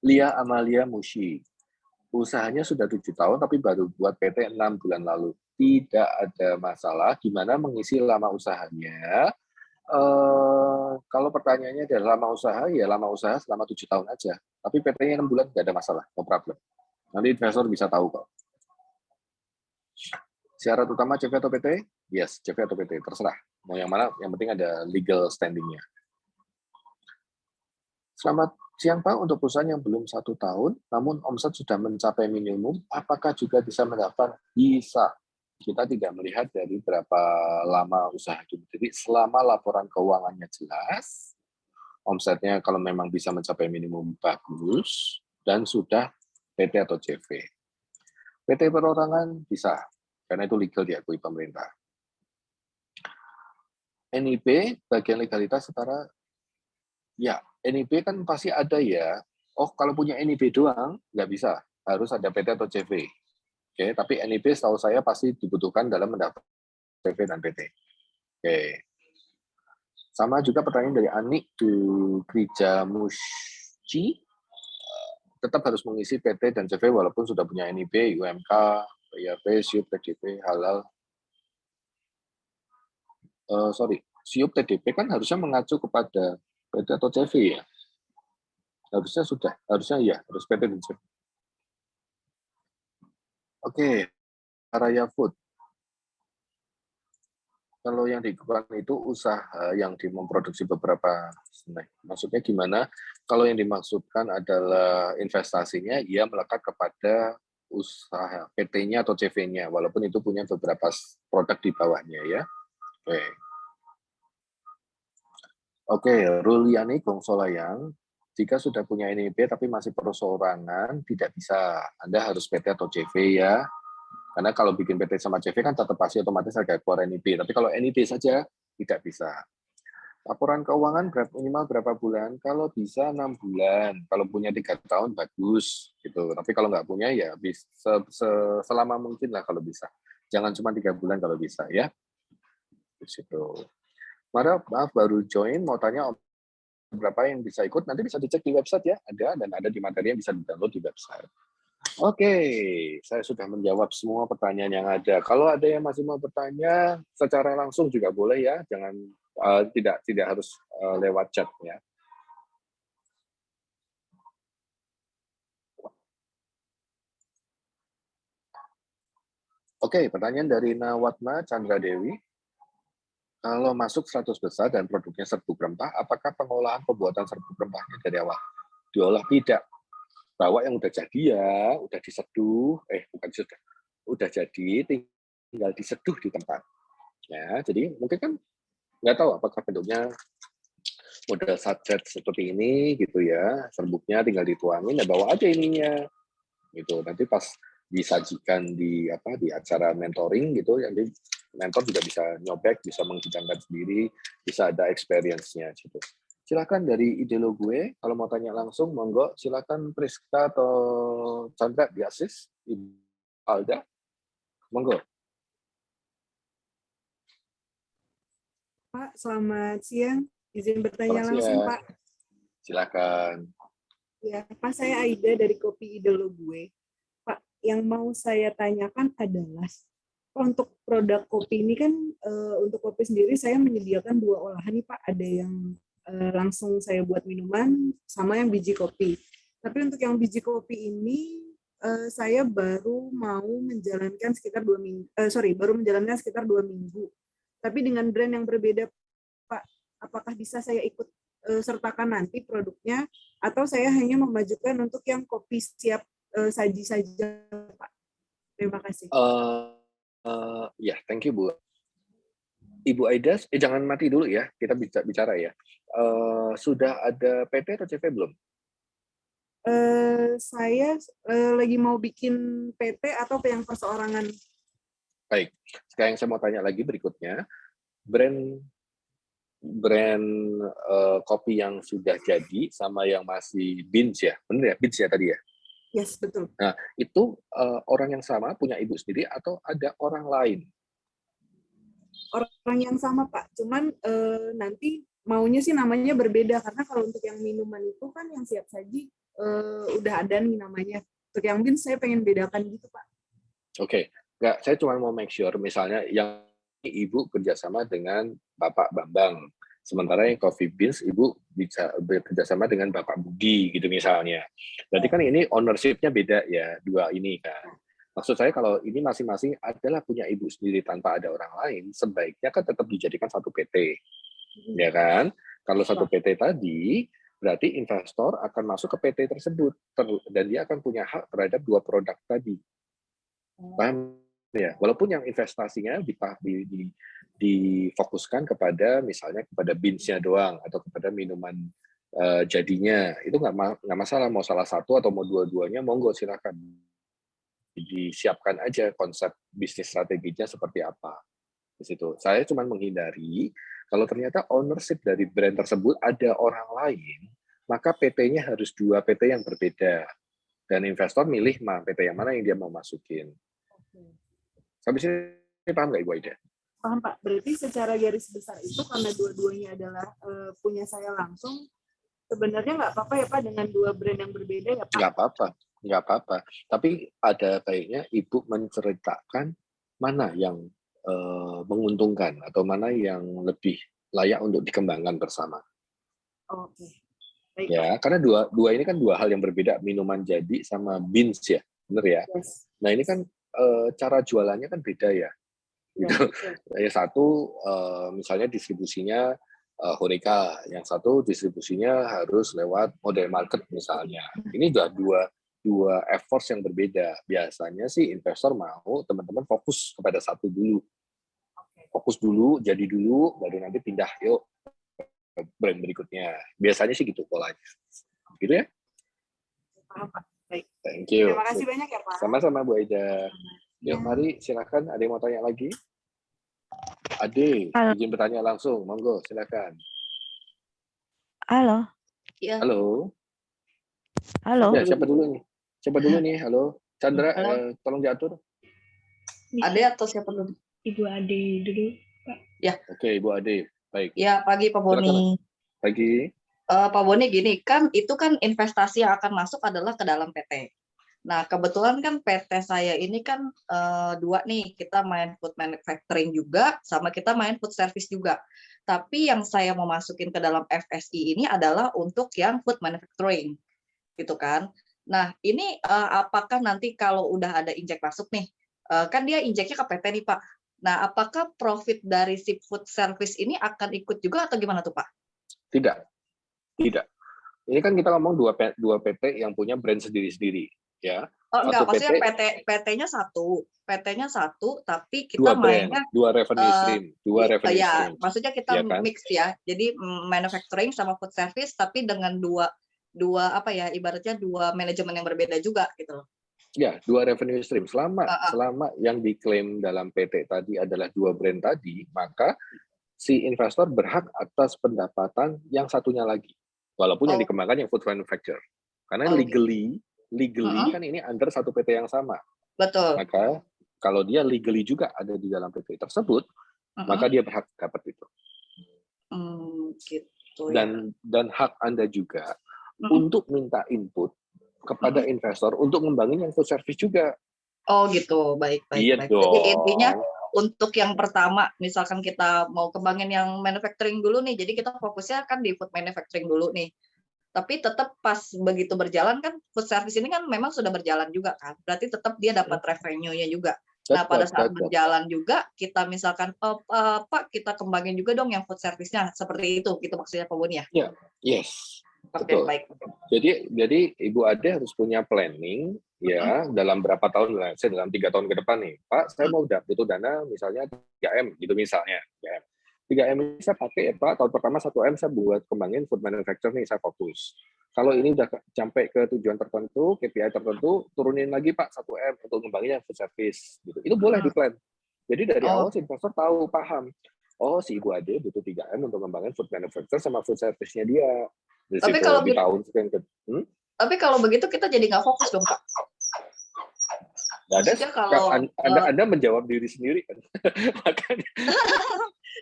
Lia Amalia Mushi. Usahanya sudah 7 tahun, tapi baru buat PT 6 bulan lalu. Tidak ada masalah. Gimana mengisi lama usahanya? Kalau pertanyaannya adalah lama usaha, ya lama usaha selama 7 tahun aja. Tapi PT-nya 6 bulan, tidak ada masalah. No problem. Nanti investor bisa tahu kok. Syarat utama CV atau PT? Yes, CV atau PT, terserah. Mau yang mana, yang penting ada legal standing-nya. Selamat siang Pak, untuk perusahaan yang belum 1 tahun, namun omset sudah mencapai minimum, apakah juga bisa mendaftar? Bisa. Kita tidak melihat dari berapa lama usaha itu. Jadi selama laporan keuangannya jelas, omsetnya kalau memang bisa mencapai minimum bagus, dan sudah PT atau CV. PT perorangan bisa, karena itu legal diakui pemerintah. NIP, bagian legalitas setara, ya, NIP kan pasti ada ya. Oh, kalau punya NIP doang, nggak bisa. Harus ada PT atau CV. Oke, tapi NIP setahu saya pasti dibutuhkan dalam mendaftar CV dan PT. Oke. Sama juga pertanyaan dari Ani di Gereja Musci, tetap harus mengisi PT dan CV walaupun sudah punya NIP, UMK, PIP, SIUP, PDP, halal. SIUP TDP kan harusnya mengacu kepada PT atau CV ya. Harusnya ya, harus PT dan CV. Oke, Raya Food. Kalau yang dilakukan itu usaha yang memproduksi beberapa snack. Maksudnya gimana? Kalau yang dimaksudkan adalah investasinya, ia melekat kepada usaha PT-nya atau CV-nya, walaupun itu punya beberapa produk di bawahnya ya. Oke, Ruliani Gongsolayang, jika sudah punya NIP tapi masih perosorangan, tidak bisa. Anda harus PT atau CV ya. Karena kalau bikin PT sama CV kan tetap pasti otomatis agak keluar NIP. Tapi kalau NIP saja tidak bisa. Laporan keuangan minimal berapa bulan? Kalau bisa 6 bulan. Kalau punya 3 tahun bagus gitu. Tapi kalau nggak punya ya bisa selama mungkin lah kalau bisa. Jangan cuma 3 bulan kalau bisa ya. Di situ. Maaf baru join mau tanya berapa yang bisa ikut, nanti bisa dicek di website ya. Ada dan ada di materi yang bisa di-download di website. Oke, saya sudah menjawab semua pertanyaan yang ada. Kalau ada yang masih mau bertanya, secara langsung juga boleh ya, jangan tidak harus lewat chat ya. Oke, pertanyaan dari Nawatma Chandra Dewi. Kalau masuk 100 besar dan produknya serbuk rempah, apakah pengolahan pembuatan serbuk rempahnya dari awal? Diolah tidak. Bawa yang udah jadi ya, udah diseduh, bukan diseduh, udah jadi, tinggal diseduh di tempat. Ya, jadi mungkin kan nggak tahu apakah bentuknya model satset seperti ini gitu ya, serbuknya tinggal dituangin, ya bawa aja ininya, gitu. Nanti pas disajikan di acara mentoring gitu, nanti mentor juga bisa nyobek, bisa menghidangkan sendiri, bisa ada experience-nya gitu. Silakan dari ide lo gue, kalau mau tanya langsung, monggo. Silakan Priska atau Chandra di asis, Ibu Alda, monggo. Pak, selamat siang. Izin bertanya Selamat langsung, siang. Pak. Silakan. Ya, Pak, saya Aida dari Kopi Idolo gue. Pak, yang mau saya tanyakan adalah, Pak, untuk produk kopi ini kan, untuk kopi sendiri saya menyediakan 2 olahan nih, Pak. Ada yang langsung saya buat minuman, sama yang biji kopi. Tapi untuk yang biji kopi ini, saya baru mau menjalankan sekitar 2 minggu, baru menjalankan sekitar 2 minggu. Tapi dengan brand yang berbeda, Pak. Apakah bisa saya ikut sertakan nanti produknya, atau saya hanya memajukan untuk yang kopi siap saji saja, Pak? Terima kasih. Ya, thank you, Bu. Ibu Aida, jangan mati dulu ya, kita bicara ya. Sudah ada PT atau CV belum? Saya lagi mau bikin PT atau yang perseorangan. Baik, sekarang saya mau tanya lagi berikutnya, brand kopi yang sudah jadi sama yang masih beans ya, benar ya, beans ya tadi ya? Yes, betul. Nah, itu orang yang sama punya ibu sendiri atau ada orang lain? Orang yang sama, Pak. Cuman nanti maunya sih namanya berbeda, karena kalau untuk yang minuman itu kan yang siap saji udah ada nih namanya. Untuk yang beans saya pengen bedakan gitu, Pak. Oke, nggak, saya cuma mau make sure misalnya yang ibu kerjasama dengan Bapak Bambang, sementara yang coffee beans ibu bisa bekerjasama dengan Bapak Budi gitu misalnya. Berarti kan ini ownership-nya beda ya, dua ini kan. Maksud saya kalau ini masing-masing adalah punya ibu sendiri tanpa ada orang lain, sebaiknya kan tetap dijadikan satu PT, ya kan? Kalau satu PT tadi, berarti investor akan masuk ke PT tersebut dan dia akan punya hak terhadap 2 produk tadi. Paham ya? Walaupun yang investasinya difokuskan kepada misalnya kepada beans-nya doang atau kepada minuman jadinya, itu nggak masalah mau salah satu atau mau dua-duanya, monggo silakan disiapkan aja konsep bisnis strateginya seperti apa di situ. Saya cuma menghindari kalau ternyata ownership dari brand tersebut ada orang lain, maka PT-nya harus 2 PT yang berbeda dan investor milih PT yang mana yang dia mau masukin. Sampai sini paham nggak Ibu Aida? Paham, Pak. Berarti secara garis besar itu karena dua-duanya adalah punya saya langsung, sebenarnya nggak apa-apa ya Pak dengan 2 brand yang berbeda ya Pak? Nggak apa-apa. Tapi ada baiknya Ibu menceritakan mana yang menguntungkan atau mana yang lebih layak untuk dikembangkan bersama. Oke. Baik, Pak. Ya, karena dua ini kan dua hal yang berbeda, minuman jadi sama beans ya, bener ya. Yes. Nah ini kan cara jualannya kan beda ya. Ya, Gitu. betul. Yang satu misalnya distribusinya Horeca, yang satu distribusinya harus lewat model market misalnya. Ini udah dua efforts yang berbeda. Biasanya sih investor mau teman-teman fokus kepada satu dulu. Fokus dulu, jadi dulu, baru nanti pindah yuk ke brand berikutnya. Biasanya sih gitu polanya. Gitu ya? Paham, Pak. Baik. Thank you. Terima kasih banyak ya, Pak. Sama-sama Bu Aida. Yuk, mari silakan. Ada yang mau tanya lagi? Ade, Halo. izin bertanya langsung. Monggo, silakan. Halo, Iya, halo. Ya, siapa dulu nih? Siapa dulu nih? Halo. Chandra, Halo. tolong diatur. Ade atau siapa dulu? Ibu Ade dulu. Oke, Ibu Ade. Baik. Ya, pagi Pak Boni. Pagi. Pak Boni gini, kan itu kan investasi yang akan masuk adalah ke dalam PT. Nah, kebetulan kan PT saya ini kan dua nih, kita main food manufacturing juga, sama kita main food service juga. Tapi yang saya mau masukin ke dalam FSI ini adalah untuk yang food manufacturing, gitu kan. Nah, ini apakah nanti kalau udah ada injek masuk nih, kan dia injeknya ke PT nih Pak. Nah, apakah profit dari si food service ini akan ikut juga atau gimana tuh Pak? Tidak. Tidak. Ini kan kita ngomong dua PT yang punya brand sendiri-sendiri, ya. Oh enggak, Satu maksudnya PT-nya satu, tapi Dua kita brand, mainnya dua revenue stream, ya, maksudnya kita ya kan? mix ya. Jadi manufacturing sama food service, tapi dengan dua apa ya, ibaratnya dua manajemen yang berbeda juga gitu loh. Ya, dua revenue stream. Selama yang diklaim dalam PT tadi adalah dua brand tadi, maka si investor berhak atas pendapatan yang satunya lagi. Walaupun yang dikembangkan yang food manufacturer. Karena legally kan ini under satu PT yang sama. Betul. Maka kalau dia legally juga ada di dalam PT tersebut, maka dia berhak dapat itu. Gitu Dan hak Anda juga untuk minta input kepada investor untuk ngembangin yang food service juga. Oh gitu, baik. Iya Jadi dong. intinya untuk yang pertama, misalkan kita mau kembangin yang manufacturing dulu nih, jadi kita fokusnya kan di food manufacturing dulu nih. Tapi tetap pas begitu berjalan kan food service ini kan memang sudah berjalan juga kan, berarti tetap dia dapat revenue-nya juga. Nah pada saat berjalan juga kita misalkan Pak kita kembangin juga dong yang food service-nya seperti itu, gitu maksudnya Pak Boni ya? Ya, yes. Oke, Betul. baik. Jadi Ibu Ade harus punya planning ya dalam berapa tahun, saya dalam 3 tahun ke depan nih, Pak, saya mau butuh dana misalnya 3M gitu misalnya. 3M ini saya pakai ya Pak, tahun pertama 1M saya buat kembangin food manufacturer nih, saya fokus. Kalau ini udah sampai ke tujuan tertentu, KPI tertentu, turunin lagi Pak 1M untuk ngembangin yang food service. Gitu. Itu boleh di plan. Jadi dari awal si investor tahu, paham. Oh, si Ibu Ade butuh 3M untuk ngembangin food manufacturer sama food service-nya dia. Tapi kalau di tahun tapi kalau begitu kita jadi nggak fokus dong Pak. Nggak ada. Kalau Anda menjawab diri sendiri kan. Makanya.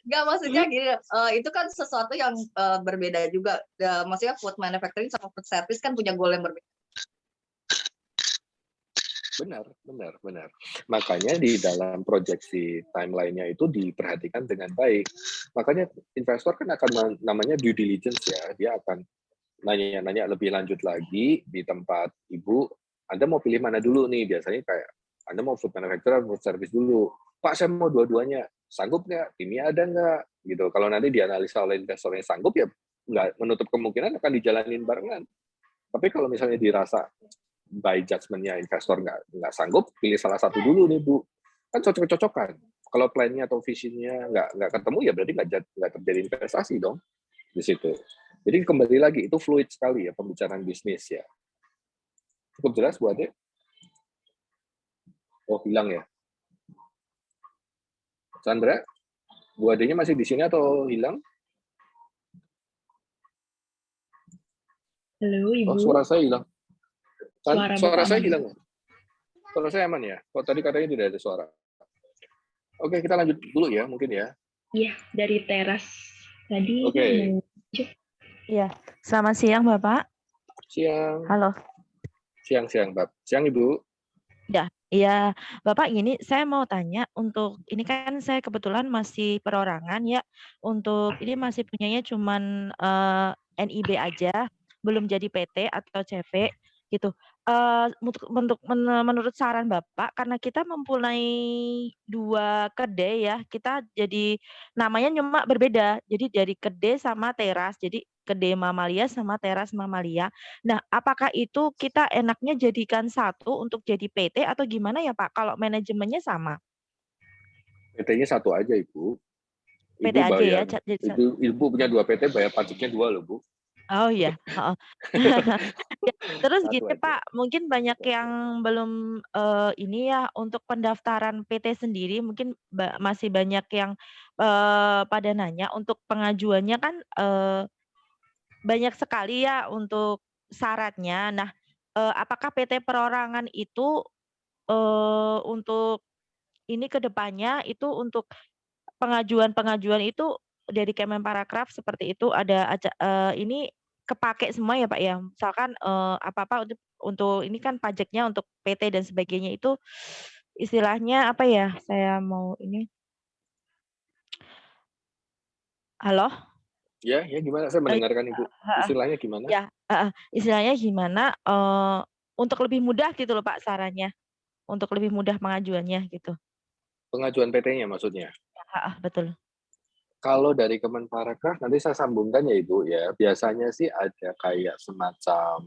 Nggak, maksudnya gini, itu kan sesuatu yang berbeda juga. Maksudnya food manufacturing sama food service kan punya goal yang berbeda. Benar. Makanya di dalam proyeksi timeline-nya itu diperhatikan dengan baik. Makanya investor kan akan namanya due diligence ya. Dia akan nanya lebih lanjut lagi di tempat Ibu. Anda mau pilih mana dulu nih? Biasanya kayak Anda mau food manufacturer, food service dulu. Pak, saya mau dua-duanya. Sanggup nggak? Timnya ada nggak? Gitu. Kalau nanti dianalisa oleh investor yang sanggup ya nggak menutup kemungkinan akan dijalanin barengan. Tapi kalau misalnya dirasa by judgment-nya investor nggak sanggup, pilih salah satu dulu nih Bu. Kan cocok-cocokan. Kalau plan-nya atau vision-nya nggak ketemu ya berarti nggak terjadi investasi dong di situ. Jadi kembali lagi itu fluid sekali ya pembicaraan bisnis ya. Cukup jelas Bu Ade? Oh hilang ya. Sandra, Bu Ade-nya masih di sini atau hilang? Halo Ibu. Oh suara saya hilang. Suara saya aman. hilang. Suara saya aman ya? Kok tadi katanya tidak ada suara? Oke, kita lanjut dulu ya, mungkin ya. Iya, dari teras tadi. Oke. Iya, selamat siang Bapak. Siang. Halo. Siang, Mbak. Siang, Ibu. Ya, Iya, Bapak gini, saya mau tanya untuk ini kan saya kebetulan masih perorangan ya. Untuk ini masih punyanya cuman NIB aja, belum jadi PT atau CV gitu. Menurut saran Bapak, karena kita mempunyai dua kedai ya, kita jadi namanya cuma berbeda. Jadi dari kedai sama teras. Jadi kedai Mamalia sama teras Mamalia. Nah, apakah itu kita enaknya jadikan satu untuk jadi PT atau gimana ya Pak? Kalau manajemennya sama, PT-nya satu aja, Ibu. PT Ibu aja ya. bayar, Ibu punya 2 PT, bayar pajaknya 2 loh, Bu. Oh iya, heeh. Ya, terus Satu gini aja. Pak, mungkin banyak yang belum ini ya untuk pendaftaran PT sendiri, mungkin masih banyak yang pada nanya untuk pengajuannya kan banyak sekali ya untuk syaratnya. Nah, apakah PT perorangan itu untuk ini ke depannya itu untuk pengajuan-pengajuan itu dari Kemenparekraf seperti itu ada ini kepake semua ya Pak ya? Misalkan, apa-apa untuk ini kan pajaknya untuk PT dan sebagainya itu istilahnya apa ya, saya mau ini halo? Ya, gimana? Saya Eee, mendengarkan Ibu. heeh, Istilahnya gimana? ya, heeh, istilahnya gimana, untuk lebih mudah gitu loh Pak sarannya, untuk lebih mudah pengajuannya gitu. Pengajuan PT-nya maksudnya? Heeh, betul. Kalau dari Kemenparekraf nanti saya sambungkan ya Ibu ya, biasanya sih ada kayak semacam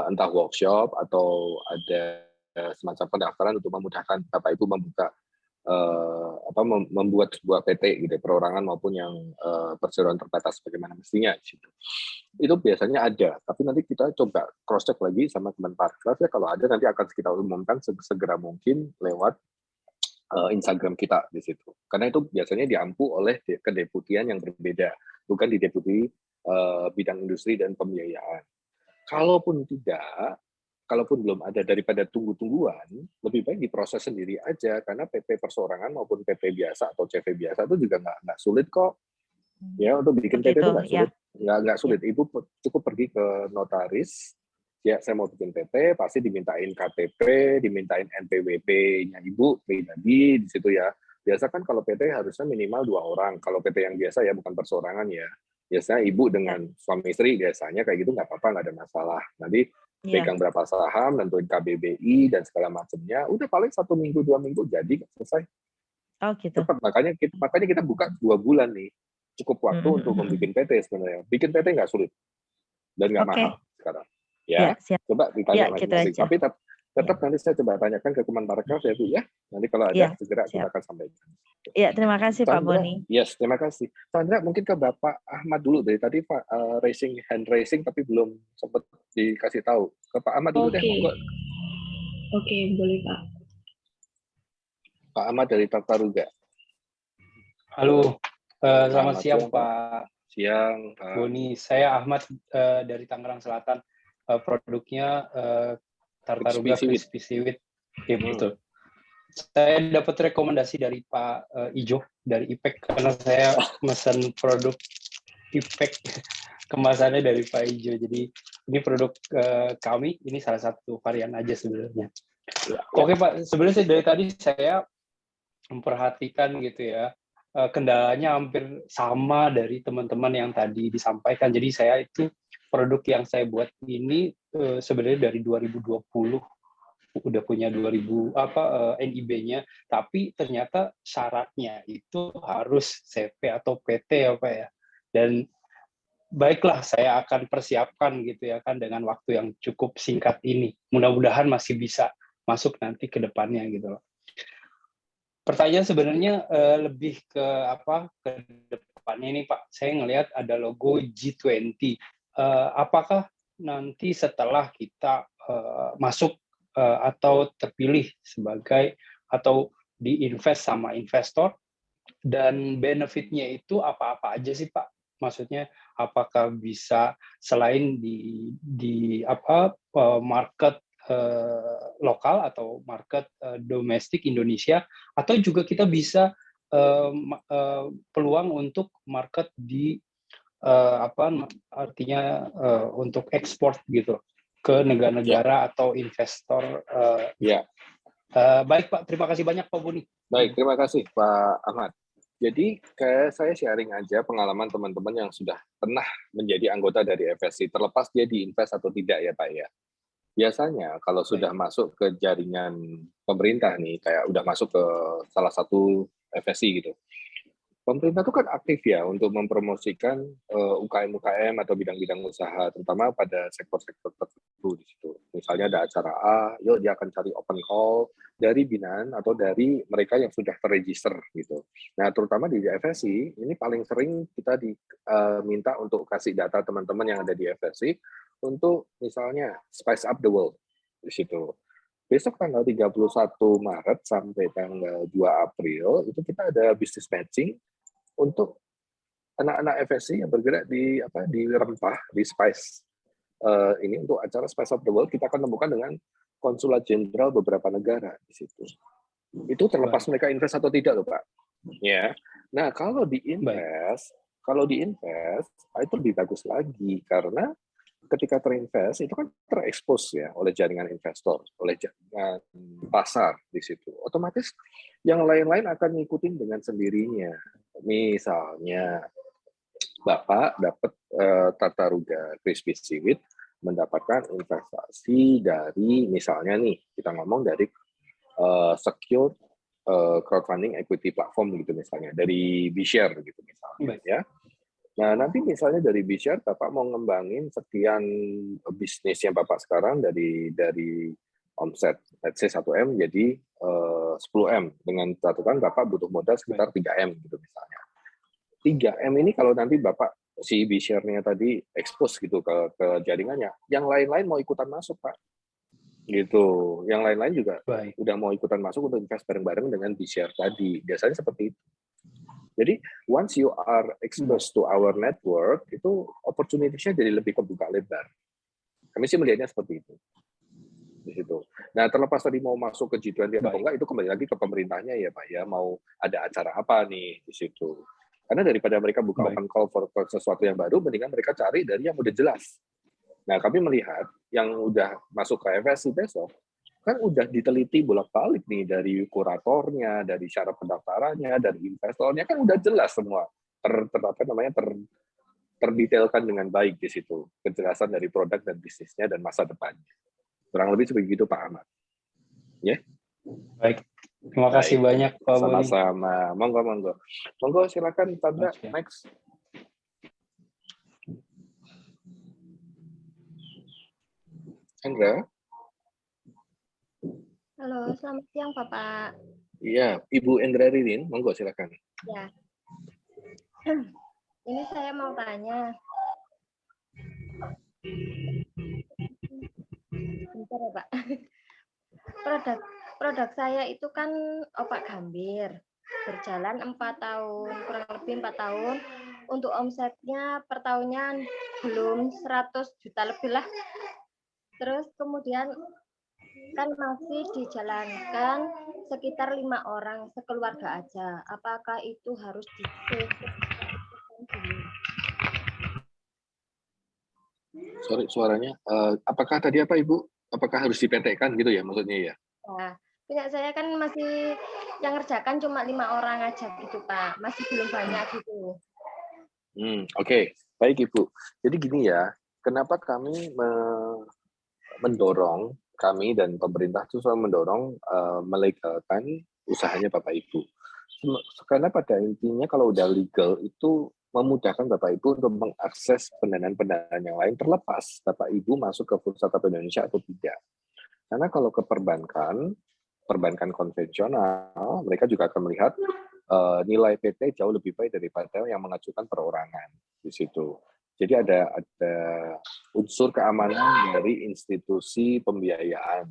entah workshop atau ada semacam pendaftaran untuk memudahkan Bapak Ibu membuka membuat sebuah PT gitu, perorangan maupun yang perseroan terbatas bagaimana mestinya gitu. Itu biasanya ada, tapi nanti kita coba cross check lagi sama Kemenparekraf ya, kalau ada nanti akan kita umumkan segera mungkin lewat Instagram kita di situ. Karena itu biasanya diampu oleh kedeputian yang berbeda, bukan di deputi bidang industri dan pembiayaan. Kalaupun tidak, kalaupun belum ada, daripada tunggu-tungguan, lebih baik diproses sendiri aja, karena PP perseorangan maupun PP biasa atau CV biasa itu juga nggak sulit kok. Ya, untuk bikin PT Begitu itu nggak ya, sulit, nggak ya, sulit. Ibu cukup pergi ke notaris, ya saya mau bikin PT, pasti dimintain KTP, dimintain NPWP-nya Ibu pribadi di situ ya. Biasa kan kalau PT harusnya minimal 2 orang, kalau PT yang biasa ya bukan perseorangan ya. Biasanya Ibu ya, dengan suami istri biasanya kayak gitu nggak apa-apa, nggak ada masalah. Nanti iya. pegang berapa saham, tentuin KBBI dan segala macamnya, udah paling 1 minggu 2 minggu jadi selesai. Oh gitu. Cepat, makanya kita buka 2 bulan nih. Cukup waktu Mhm, untuk mhm, mhm. membuat PT sebenarnya. Bikin PT nggak sulit dan nggak mahal Oke, sekarang. ya Ya, siap. coba Ya ditanya gitu masing-masing. aja. Tapi Ya, tetap nanti saya coba tanyakan ke Kemenparekraf ya Bu ya. Nanti kalau ada iya, segera kita siap. akan sampaikan. Ya terima kasih Pak Sandra, Boni. yes, terima kasih. Sandra, mungkin ke Bapak Ahmad dulu dari tadi Pak hand raising tapi belum sempat dikasih tahu. Ke Pak Ahmad dulu deh, Oke, monggo. oke, boleh Pak. Pak Ahmad dari Tartaruga. Halo, selamat Selamat siang siang Pak. Pak Siang Pak. Boni. Saya Ahmad dari Tangerang Selatan. Produknya Tartaruga Crispy Seaweed. Ya, betul. Saya dapat rekomendasi dari Pak Ijo dari IPEK karena saya pesan produk IPEK kemasannya dari Pak Ijo. Jadi ini produk kami, ini salah satu varian aja sebenarnya. Ya. Oke Pak, sebenarnya dari tadi saya memperhatikan gitu ya, kendalanya hampir sama dari teman-teman yang tadi disampaikan. Jadi saya itu produk yang saya buat ini sebenarnya dari 2020 udah punya 2000 NIB-nya, tapi ternyata syaratnya itu harus CV atau PT apa ya. Dan baiklah saya akan persiapkan gitu ya kan dengan waktu yang cukup singkat ini. Mudah-mudahan masih bisa masuk nanti ke depannya gitu loh. Pertanyaan sebenarnya lebih ke ke depannya ini Pak. Saya ngelihat ada logo G20. Apakah nanti setelah kita masuk atau terpilih sebagai atau diinvest sama investor dan benefitnya itu apa-apa aja sih Pak? Maksudnya apakah bisa selain di market lokal atau market domestik Indonesia, atau juga kita bisa peluang untuk market di untuk ekspor gitu ke negara-negara atau investor Baik Pak, terima kasih banyak Pak Buni. Baik, terima kasih Pak Ahmad. Jadi kayak saya sharing aja pengalaman teman-teman yang sudah pernah menjadi anggota dari FSC, terlepas dia diinvest atau tidak ya Pak ya. Biasanya kalau sudah masuk ke jaringan pemerintah nih, kayak udah masuk ke salah satu FSC gitu, pemerintah itu kan aktif ya untuk mempromosikan UKM-UKM atau bidang-bidang usaha, terutama pada sektor-sektor tertentu di situ. Misalnya ada acara A, yuk dia akan cari open call dari binaan atau dari mereka yang sudah terregister gitu. Nah, terutama di FSC, ini paling sering kita diminta untuk kasih data teman-teman yang ada di FSC untuk misalnya spice up the world di situ. Besok tanggal 31 Maret sampai tanggal 2 April itu kita ada business matching untuk anak-anak FSC yang bergerak di rempah, di spice ini untuk acara Spice of the World kita akan temukan dengan konsulat jenderal beberapa negara di situ. Itu terlepas mereka invest atau tidak loh Pak. Ya. Nah, kalau diinvest itu lebih bagus lagi karena ketika terinvest itu kan terekspos ya oleh jaringan investor, oleh jaringan pasar di situ. Otomatis yang lain-lain akan ngikutin dengan sendirinya. Misalnya Bapak dapat Tata Ruga Crispy Seaweed mendapatkan investasi dari misalnya nih kita ngomong dari secure crowdfunding equity platform gitu misalnya dari B-Share gitu misalnya ya. Nah, nanti misalnya dari B-Share Bapak mau ngembangin sekian bisnis yang Bapak sekarang dari omset let's say 1M jadi 10M dengan catatan Bapak butuh modal sekitar 3M gitu misalnya. 3M ini kalau nanti Bapak si B-Share-nya tadi expose gitu ke jaringannya, yang lain-lain mau ikutan masuk, Pak. Gitu. Yang lain-lain juga udah mau ikutan masuk untuk invest bareng-bareng dengan B-Share tadi. Biasanya seperti itu. Jadi once you are exposed to our network, itu opportunity-nya jadi lebih kebuka lebar. Kami sih melihatnya seperti itu. Di situ. Nah, terlepas tadi mau masuk ke G20 atau enggak, itu kembali lagi ke pemerintahnya ya Pak ya, mau ada acara apa nih di situ. Karena daripada mereka buka open call for sesuatu yang baru, mendingan mereka cari dari yang udah jelas. Nah, kami melihat yang udah masuk ke FSC besok, kan udah diteliti bolak-balik nih dari kuratornya, dari syarat pendaftarannya, dari investornya, kan udah jelas semua. Terdetailkan dengan baik di situ. Kejelasan dari produk dan bisnisnya dan masa depannya. Kurang lebih seperti itu Pak Ahmad. Ya. Baik. Terima kasih banyak Pak Boni. Sama-sama. Monggo. Monggo silakan Tanda next. Hendra. Halo, selamat siang Bapak. Iya, Ibu Endra Ririn, monggo silakan. Ya. Ini saya mau tanya. Bentar ya Pak. Produk saya itu kan opak gambir. Berjalan 4 tahun, kurang lebih 4 tahun. Untuk omsetnya per tahunnya belum 100 juta lebih lah. Terus kemudian kan masih dijalankan sekitar 5 orang sekeluarga aja. Apakah itu harus Sorry suaranya. Apakah tadi apa Ibu? Apakah harus dipetekkan gitu ya maksudnya ya? Nah, punya saya kan masih yang ngerjakan cuma 5 orang aja gitu Pak. Masih belum banyak gitu. Oke. Baik Ibu. Jadi gini ya, kenapa kami mendorong kami dan pemerintah itu selalu mendorong melegalkan usahanya Bapak Ibu. Karena pada intinya kalau udah legal itu memudahkan Bapak Ibu untuk mengakses pendanaan-pendanaan yang lain terlepas Bapak Ibu masuk ke Bursa Efek Indonesia atau tidak. Karena kalau ke perbankan konvensional, mereka juga akan melihat nilai PT jauh lebih baik daripada yang mengajukan perorangan di situ. Jadi ada unsur keamanan dari institusi pembiayaan.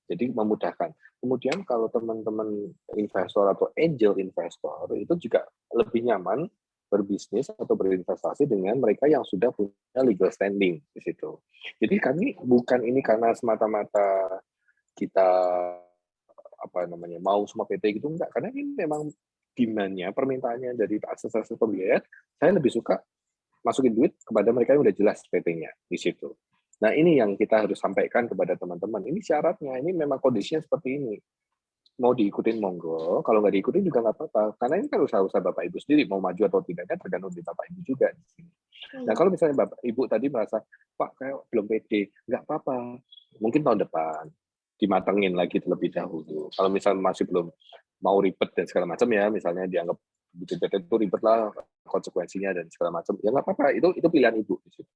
Jadi memudahkan. Kemudian kalau teman-teman investor atau angel investor itu juga lebih nyaman berbisnis atau berinvestasi dengan mereka yang sudah punya legal standing di situ. Jadi kami bukan ini karena semata-mata kita mau semua PT gitu enggak, karena ini memang demand-nya, permintaannya dari akses pembiayaan, saya lebih suka masukin duit kepada mereka yang udah jelas PT-nya di situ. Nah, ini yang kita harus sampaikan kepada teman-teman. Ini syaratnya, ini memang kondisinya seperti ini. mau diikutin monggo, kalau nggak diikutin juga nggak apa-apa. Karena ini kan usaha-usaha Bapak Ibu sendiri, mau maju atau tidaknya tergantung di Bapak Ibu juga di sini. Nah, kalau misalnya Bapak Ibu tadi merasa, Pak kayak belum pede, nggak apa-apa. Mungkin tahun depan dimatengin lagi terlebih dahulu. Kalau misalnya masih belum mau ribet dan segala macam ya, misalnya dianggap bikin PT itu ribet lah konsekuensinya dan segala macam, ya nggak apa-apa. Itu pilihan Ibu di situ.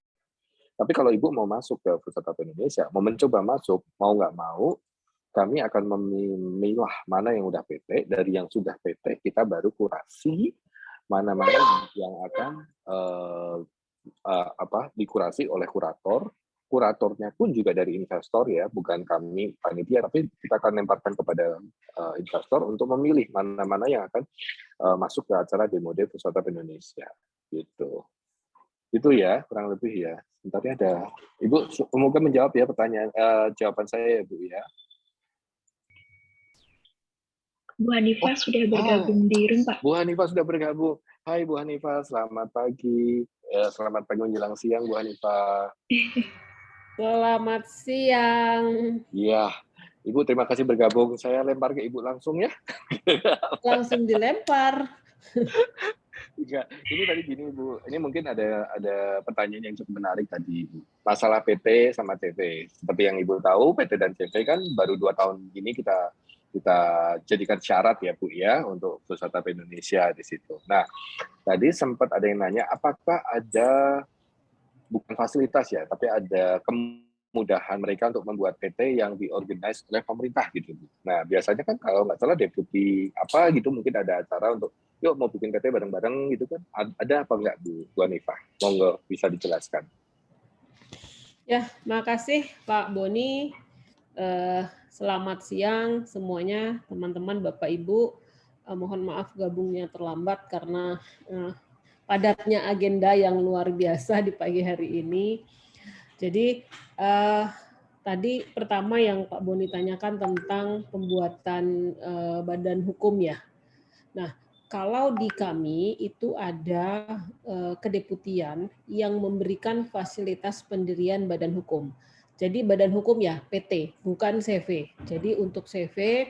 Tapi kalau Ibu mau masuk ke Bursa Startup Indonesia, mau mencoba masuk, mau nggak mau, kami akan memilah mana yang udah PT, dari yang sudah PT kita baru kurasi mana-mana yang akan dikurasi oleh kurator. Kuratornya pun juga dari investor ya, bukan kami panitia, tapi kita akan lemparkan kepada investor untuk memilih mana-mana yang akan masuk ke acara Demo Day Bursa Startup Indonesia. Gitu. Itu ya, kurang lebih ya. Sebentar ya ada. Ibu, semoga menjawab ya pertanyaan jawaban saya ya Bu ya. Bu Hanifah sudah bergabung di room, Pak. Bu Hanifah sudah bergabung. Hai Bu Hanifah, selamat pagi. Selamat pagi menjelang siang Bu Hanifah. Selamat siang. Iya, Ibu terima kasih bergabung. Saya lempar ke Ibu langsung ya. Langsung dilempar. Enggak, ini tadi gini Bu, ini mungkin ada pertanyaan yang cukup menarik tadi Bu. Masalah PT sama CV. Seperti yang Ibu tahu, PT dan CV kan baru 2 tahun ini kita jadikan syarat ya Bu ya untuk Bursa Startup Indonesia di situ. Nah, tadi sempat ada yang nanya apakah ada bukan fasilitas ya, tapi ada kemudahan mereka untuk membuat PT yang diorganize oleh pemerintah gitu Bu. Nah, biasanya kan kalau nggak salah deputi apa gitu mungkin ada acara untuk yuk mau bikin PT bareng-bareng gitu kan. Ada apa enggak Bu Hanifah? Monggo bisa dijelaskan. Ya, makasih Pak Boni. Selamat siang semuanya, teman-teman, Bapak Ibu. Mohon maaf gabungnya terlambat karena padatnya agenda yang luar biasa di pagi hari ini. Jadi tadi pertama yang Pak Boni tanyakan tentang pembuatan badan hukum ya. Nah, kalau di kami itu ada kedeputian yang memberikan fasilitas pendirian badan hukum. Jadi badan hukum ya PT, bukan CV. Jadi untuk CV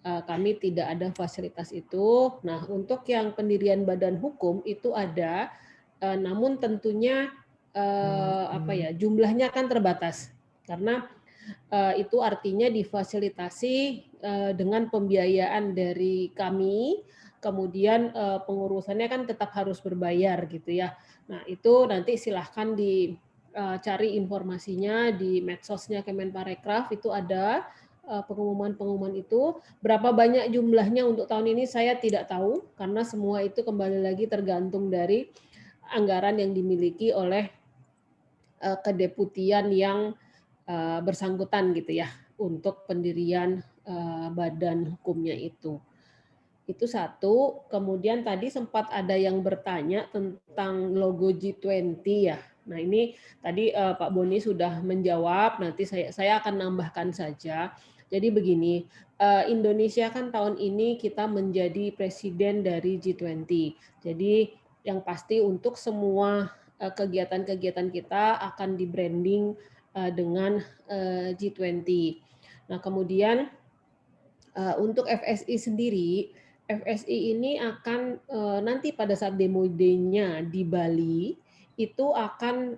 kami tidak ada fasilitas itu. Nah, untuk yang pendirian badan hukum itu ada, namun tentunya jumlahnya kan terbatas karena itu artinya difasilitasi dengan pembiayaan dari kami. Kemudian pengurusannya kan tetap harus berbayar gitu ya. Nah itu nanti silahkan dicari informasinya di medsosnya Kemenparekraf, itu ada pengumuman-pengumuman itu. Berapa banyak jumlahnya untuk tahun ini saya tidak tahu, karena semua itu kembali lagi tergantung dari anggaran yang dimiliki oleh kedeputian yang bersangkutan gitu ya untuk pendirian badan hukumnya itu. Itu satu. Kemudian tadi sempat ada yang bertanya tentang logo G20 ya. Nah ini tadi Pak Boni sudah menjawab, nanti saya akan nambahkan saja. Jadi begini, Indonesia kan tahun ini kita menjadi presiden dari G20. Jadi yang pasti untuk semua kegiatan-kegiatan kita akan di branding dengan G20. Nah kemudian untuk FSI sendiri, FSI ini akan nanti pada saat demo day-nya di Bali itu akan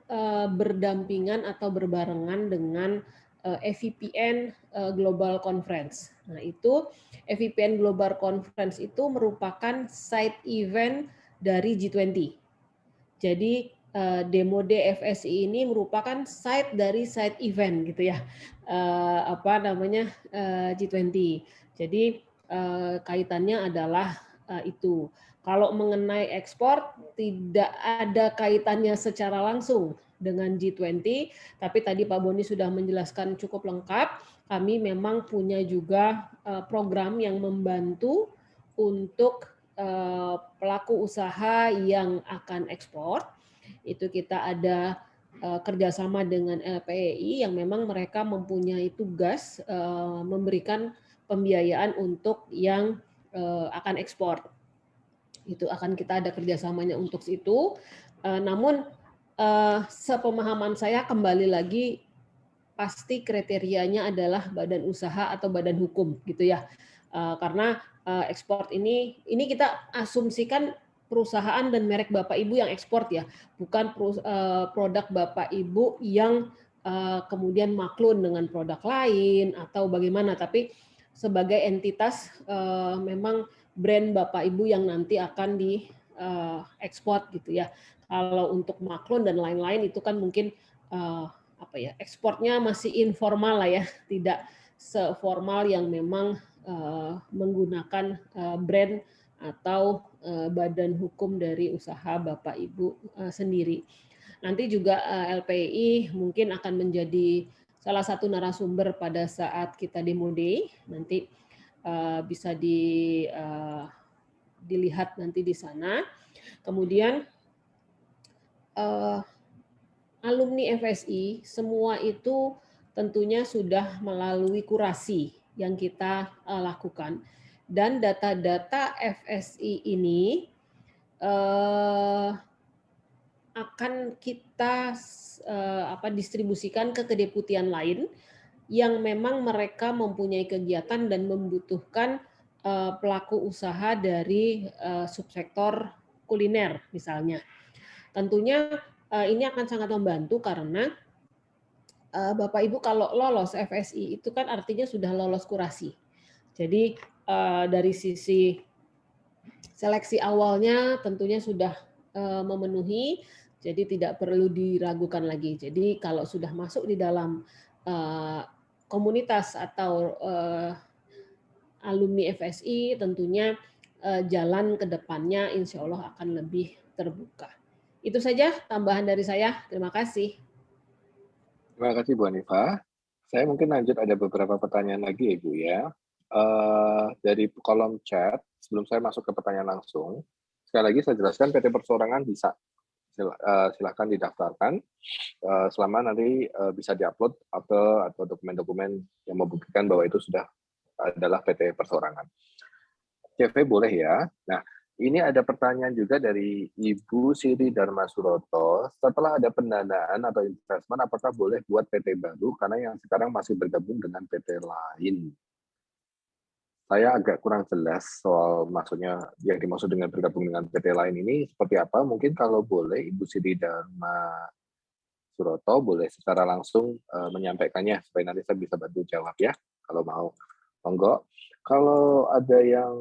berdampingan atau berbarengan dengan FIPN Global Conference. Nah itu FIPN Global Conference itu merupakan side event dari G20. Jadi demo day FSI ini merupakan side dari side event gitu ya, G20. Jadi kaitannya adalah itu. Kalau mengenai ekspor tidak ada kaitannya secara langsung dengan G20, tapi tadi Pak Boni sudah menjelaskan cukup lengkap. Kami memang punya juga program yang membantu untuk pelaku usaha yang akan ekspor. Itu kita ada kerjasama dengan LPEI yang memang mereka mempunyai tugas memberikan pembiayaan untuk yang akan ekspor. Itu akan kita ada kerjasamanya untuk itu. Namun sepemahaman saya kembali lagi pasti kriterianya adalah badan usaha atau badan hukum gitu ya. Karena ekspor ini kita asumsikan perusahaan dan merek Bapak Ibu yang ekspor ya, bukan produk Bapak Ibu yang kemudian maklun dengan produk lain atau bagaimana, tapi sebagai entitas memang brand Bapak Ibu yang nanti akan diekspor gitu ya. Kalau untuk maklun dan lain-lain itu kan mungkin ekspornya masih informal lah ya, tidak seformal yang memang menggunakan brand atau badan hukum dari usaha Bapak Ibu sendiri. Nanti juga LPI mungkin akan menjadi salah satu narasumber pada saat kita demo day, nanti bisa dilihat nanti di sana. Kemudian alumni FSI semua itu tentunya sudah melalui kurasi yang kita lakukan, dan data-data FSI ini akan kita distribusikan ke kedeputian lain yang memang mereka mempunyai kegiatan dan membutuhkan pelaku usaha dari subsektor kuliner misalnya. Tentunya ini akan sangat membantu karena Bapak Ibu kalau lolos FSI itu kan artinya sudah lolos kurasi. Jadi dari sisi seleksi awalnya tentunya sudah memenuhi, jadi tidak perlu diragukan lagi. Jadi kalau sudah masuk di dalam komunitas atau alumni FSI, tentunya jalan ke depannya insya Allah akan lebih terbuka. Itu saja tambahan dari saya. Terima kasih. Terima kasih Bu Hanifah. Saya mungkin lanjut, ada beberapa pertanyaan lagi ya Bu ya. Dari kolom chat, sebelum saya masuk ke pertanyaan langsung, sekali lagi saya jelaskan PT Perseorangan bisa. Silakan didaftarkan selama nanti bisa diupload atau dokumen-dokumen yang membuktikan bahwa itu sudah adalah PT Perseorangan. CV boleh ya. Nah, ini ada pertanyaan juga dari Ibu Siri Dharma Suroto. Setelah ada pendanaan atau investment, apakah boleh buat PT baru karena yang sekarang masih bergabung dengan PT lain? Saya agak kurang jelas soal maksudnya yang dimaksud dengan bergabung dengan PT lain ini seperti apa. Mungkin kalau boleh Ibu Siti Dharma Suroto boleh secara langsung menyampaikannya supaya nanti saya bisa bantu jawab ya kalau mau. Monggo. Kalau ada yang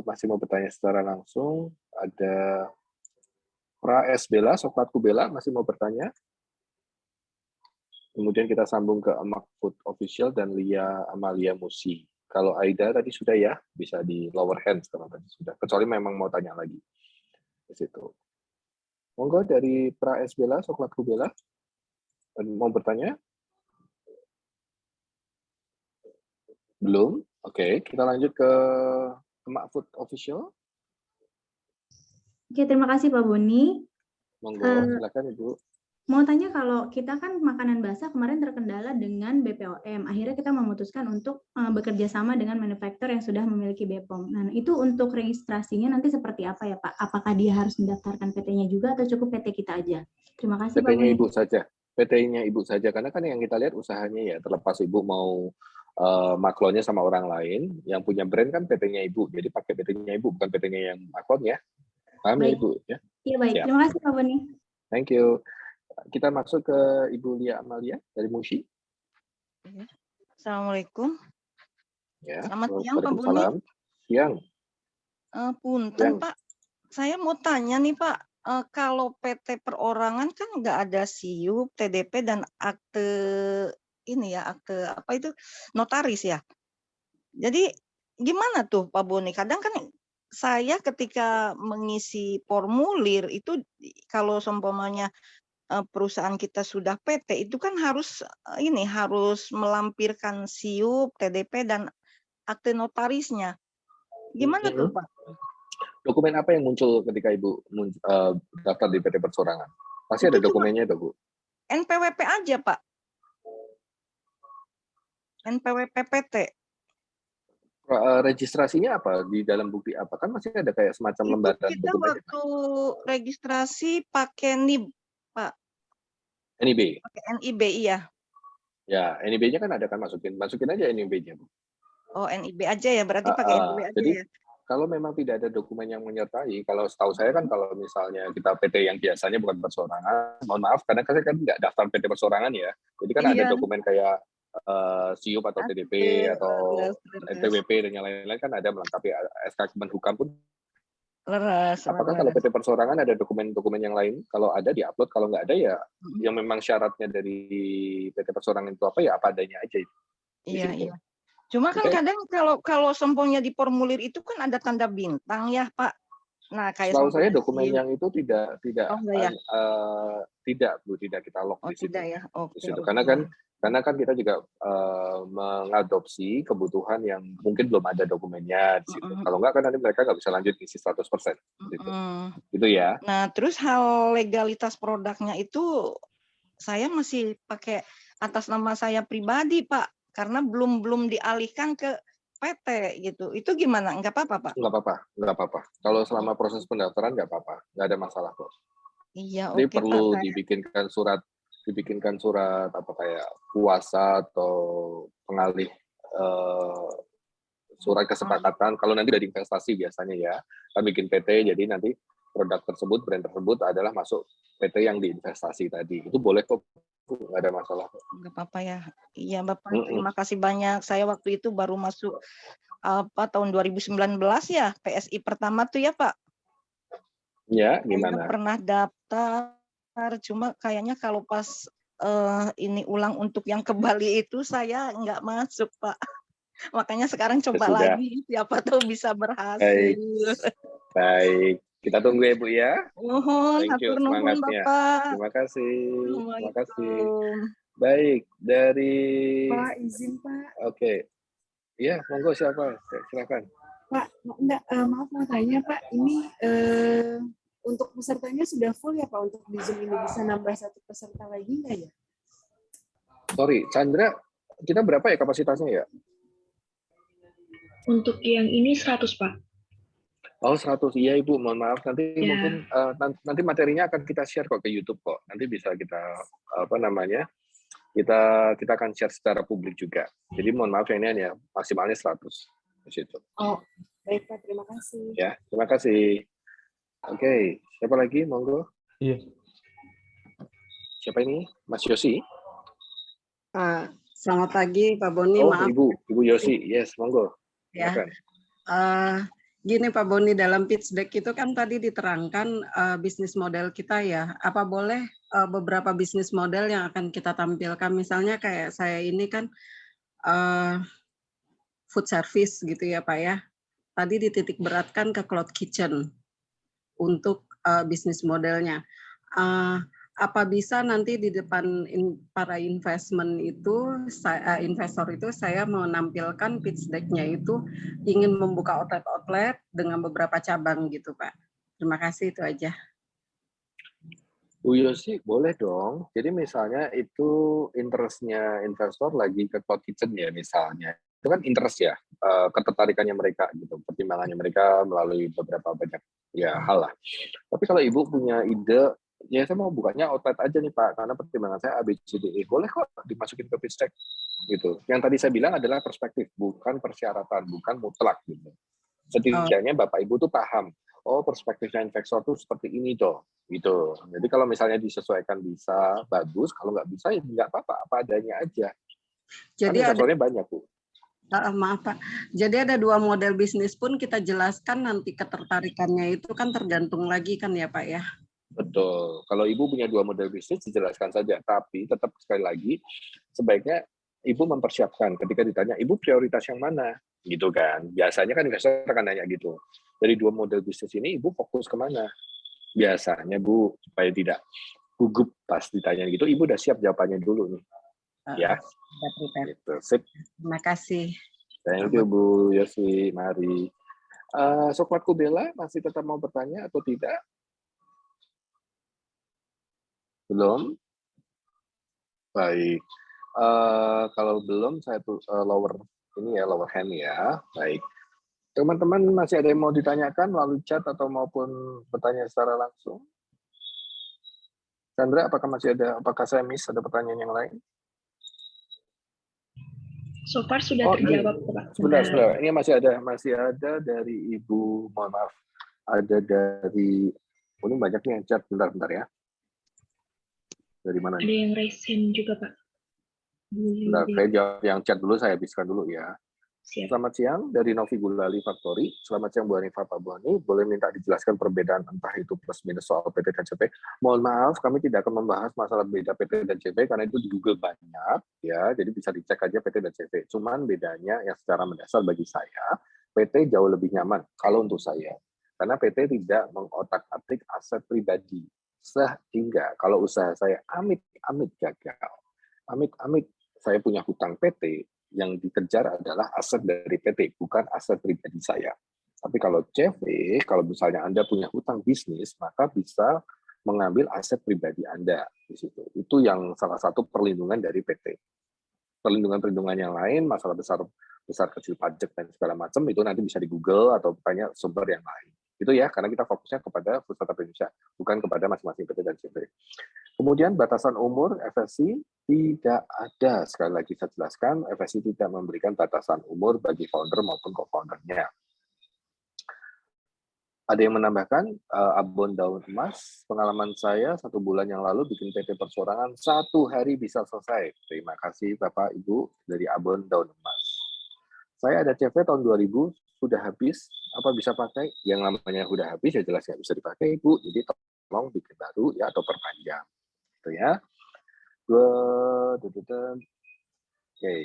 masih mau bertanya secara langsung, ada Pra S Bella, Soklatku Bella masih mau bertanya. Kemudian kita sambung ke Amak Food Official dan Lia Amalia Musi. Kalau Aida tadi sudah ya, bisa di lower hand kalau tadi sudah. Kecuali memang mau tanya lagi. Di situ. Monggo dari Pra S Bella, Soklatku Bella. Mau bertanya? Belum? Oke, kita lanjut ke Amak Food Official. Oke, terima kasih Pak Boni. Monggo, silakan Ibu. Mau tanya, kalau kita kan makanan basah kemarin terkendala dengan BPOM, akhirnya kita memutuskan untuk bekerja sama dengan manufaktur yang sudah memiliki BPOM. Nah, itu untuk registrasinya nanti seperti apa ya Pak? Apakah dia harus mendaftarkan PT-nya juga atau cukup PT kita aja? Terima kasih Pak PT-nya Boni. Ibu saja. PT-nya Ibu saja, karena kan yang kita lihat usahanya ya, terlepas Ibu mau maklonnya sama orang lain, yang punya brand kan PT-nya Ibu, jadi pakai PT-nya Ibu, bukan PT-nya yang maklon ya. Paham ya Ibu? Ya? Iya baik, Siap. terima kasih Pak Boni. Thank you. Kita masuk ke Ibu Lia Amalia dari Musi. Assalamualaikum. Ya, selamat siang Pak Boni. Siang. Punten Pak, saya mau tanya nih Pak, kalau PT Perorangan kan nggak ada SIUP, TDP dan akte ini ya, akte apa itu, notaris ya. Jadi gimana tuh Pak Boni? Kadang kan saya ketika mengisi formulir itu kalau seumpamanya perusahaan kita sudah PT itu kan harus harus melampirkan SIUP, TDP dan akte notarisnya. Gimana tuh Pak? Dokumen apa yang muncul ketika Ibu daftar di PT Perseorangan? Pasti ada dokumennya itu Bu. NPWP aja Pak. NPWP PT. Registrasinya apa? Di dalam bukti apa? Kan masih ada kayak semacam lembaran Kita dokumen. waktu registrasi pakai NIB, Pak. NIB? Pakai NIB, iya. Ya, NIB-nya kan ada kan, masukin aja NIB-nya, Bu. Oh, NIB aja ya, berarti pakai NIB aja Jadi ya. kalau memang tidak ada dokumen yang menyertai, kalau setahu saya kan kalau misalnya kita PT yang biasanya bukan perseorangan, mohon maaf, kadang saya kan nggak daftar PT perseorangan ya. Jadi kan ada Iya, dokumen kayak SIUP atau TDP atau leres. NPWP dan yang lain-lain kan ada melengkapi SK Kemenhukam pun. Leres. Apakah kalau PT perseorangan ada dokumen-dokumen yang lain? Kalau ada diupload, kalau nggak ada ya yang memang syaratnya dari PT perseorangan itu apa ya apa adanya aja itu. Iya, Gitu. iya. Cuma kan Oke? kadang kalau sempurnya di formulir itu kan ada tanda bintang ya, Pak. Nah, kayak Setahu saya sempurnya dokumen SIUP. yang itu tidak Oh, enggak ya? tidak kita lock Oh, di situ. tidak ya. Di Oke, situ. oke. Karena kan kita juga mengadopsi kebutuhan yang mungkin belum ada dokumennya di situ. Kalau enggak kan nanti mereka nggak bisa lanjut isi 100% gitu. Gitu ya. Nah, terus hal legalitas produknya itu saya masih pakai atas nama saya pribadi, Pak, karena belum dialihkan ke PT gitu. Itu gimana? Enggak apa-apa, Pak? Nggak apa-apa. Kalau selama proses pendaftaran nggak apa-apa, nggak ada masalah kok. Iya, Jadi oke, Pak. perlu Saya dibikinkan surat apa kayak kuasa atau pengalih surat kesepakatan. Kalau nanti dari investasi biasanya ya, kita bikin PT, jadi nanti produk tersebut, brand tersebut adalah masuk PT yang diinvestasi tadi. Itu boleh kok, Bu, nggak ada masalah kok. nggak apa-apa ya. Iya, Bapak. Terima kasih banyak. Saya waktu itu baru masuk tahun 2019 ya, PSI pertama tuh ya, Pak. Ya, Saya gimana? pernah daftar, cuma kayaknya kalau pas ini ulang untuk yang ke Bali itu saya nggak masuk, Pak. Makanya sekarang coba Sudah. lagi, siapa tahu bisa berhasil. Baik. Kita tunggu ya, Bu ya. Nuhun, Thank you hatur nuhun, semangatnya. Bapak. Terima kasih. Terima kasih. Assalamualaikum. Baik, dari Pak, izin Pak. Oke. Iya, monggo siapa? Silakan. Pak, maaf mau tanya Pak, ini untuk pesertanya sudah full ya Pak? Untuk di Zoom ini bisa nambah satu peserta lagi nggak ya? Sorry, Chandra, kita berapa ya kapasitasnya ya? Untuk yang ini 100, Pak. Oh, 100. Iya, Ibu. Mohon maaf. Nanti mungkin nanti materinya akan kita share kok ke YouTube kok. Nanti bisa kita kita akan share secara publik juga. Jadi mohon maaf ya, ini ya maksimalnya 100 di situ. Oh, baik Pak. Terima kasih. Ya, terima kasih. Oke, siapa lagi? Monggo. Iya. Siapa ini? Mas Yosi? Selamat pagi Pak Boni. Oh, maaf. Ibu Yosi. Yes, monggo. Ya. Silakan. Gini Pak Boni, dalam pitch deck itu kan tadi diterangkan bisnis model kita ya. Apa boleh beberapa bisnis model yang akan kita tampilkan? Misalnya kayak saya ini kan food service gitu ya Pak ya. Tadi dititik beratkan ke cloud kitchen untuk bisnis modelnya. Apa bisa nanti di depan para investor itu saya menampilkan pitch deck-nya itu ingin membuka outlet dengan beberapa cabang gitu Pak. Terima kasih, itu aja. Bu Yosi, boleh dong. Jadi misalnya itu interest-nya investor lagi ke cloud kitchen ya misalnya. Itu kan interest ya, ketertarikannya mereka gitu, pertimbangannya mereka melalui beberapa banyak ya hal lah. Tapi kalau Ibu punya ide, ya saya mau bukanya outlet aja nih Pak, karena pertimbangan saya ABCDE. Boleh kok dimasukin ke pitch deck gitu. Yang tadi saya bilang adalah perspektif, bukan persyaratan, bukan mutlak gitu. Setidaknya Bapak Ibu tuh paham, oh perspektifnya investor tuh seperti ini toh, gitu. Jadi kalau misalnya disesuaikan bisa, bagus. Kalau nggak bisa ya nggak apa-apa, apa adanya aja. Jadi kan investornya banyak Bu. Maaf Pak, jadi ada dua model bisnis pun kita jelaskan nanti ketertarikannya itu kan tergantung lagi kan ya Pak ya? Betul. Kalau Ibu punya dua model bisnis, dijelaskan saja. Tapi tetap sekali lagi, sebaiknya Ibu mempersiapkan ketika ditanya, Ibu prioritas yang mana? Gitu kan. Biasanya kan investor akan nanya gitu. Dari dua model bisnis ini, Ibu fokus kemana? Biasanya Bu, supaya tidak gugup pas ditanya gitu, Ibu udah siap jawabannya dulu nih. Ya. Gitu. Sip. Terima kasih. Thank you Bu Yosi, mari. Soklatku Bella masih tetap mau bertanya atau tidak? Belum? Baik. Kalau belum, saya tuh lower hand ya. Baik. Teman-teman masih ada yang mau ditanyakan melalui chat atau maupun bertanya secara langsung? Chandra, apakah masih ada? Apakah saya miss ada pertanyaan yang lain? So far sudah Oh, terjawab, ini Pak. sebentar. Ini masih ada dari Ibu, mohon maaf. Ada dari, ini banyak nih yang chat, bentar ya. Dari mana Ada nih? yang raise hand juga, Pak. Bentar, saya jawab yang chat dulu, saya habiskan dulu ya. Siap. Selamat siang, dari Novi Gulali Factory. Selamat siang Bu Hanifah, Pak Boni. Boleh minta dijelaskan perbedaan entah itu plus minus soal PT dan CP? Mohon maaf, kami tidak akan membahas masalah beda PT dan CP karena itu di Google banyak, ya. Jadi bisa dicek aja PT dan CP. Cuman bedanya yang secara mendasar bagi saya, PT jauh lebih nyaman kalau untuk saya. Karena PT tidak mengotak-atik aset pribadi. Sehingga kalau usaha saya amit-amit gagal, amit-amit saya punya hutang PT, yang dikejar adalah aset dari PT, bukan aset pribadi saya. Tapi kalau CV, kalau misalnya Anda punya hutang bisnis, maka bisa mengambil aset pribadi Anda di situ. Itu yang salah satu perlindungan dari PT. Perlindungan-perlindungan yang lain, masalah besar kecil pajak dan segala macam, itu nanti bisa di Google atau tanya sumber yang lain. Itu ya, karena kita fokusnya kepada Food Startup Indonesia, bukan kepada masing-masing PT dan CV. Kemudian batasan umur FSC tidak ada. Sekali lagi saya jelaskan, FSC tidak memberikan batasan umur bagi founder maupun co-foundernya. Ada yang menambahkan, Abon Daun Emas, pengalaman saya 1 bulan yang lalu bikin PT persorangan 1 hari bisa selesai. Terima kasih Bapak Ibu dari Abon Daun Emas. Saya ada CV tahun 2000, sudah habis, apa bisa pakai? Yang namanya sudah habis ya jelas nggak bisa dipakai Ibu, jadi tolong bikin baru ya atau perpanjang. Gitu ya. Oke.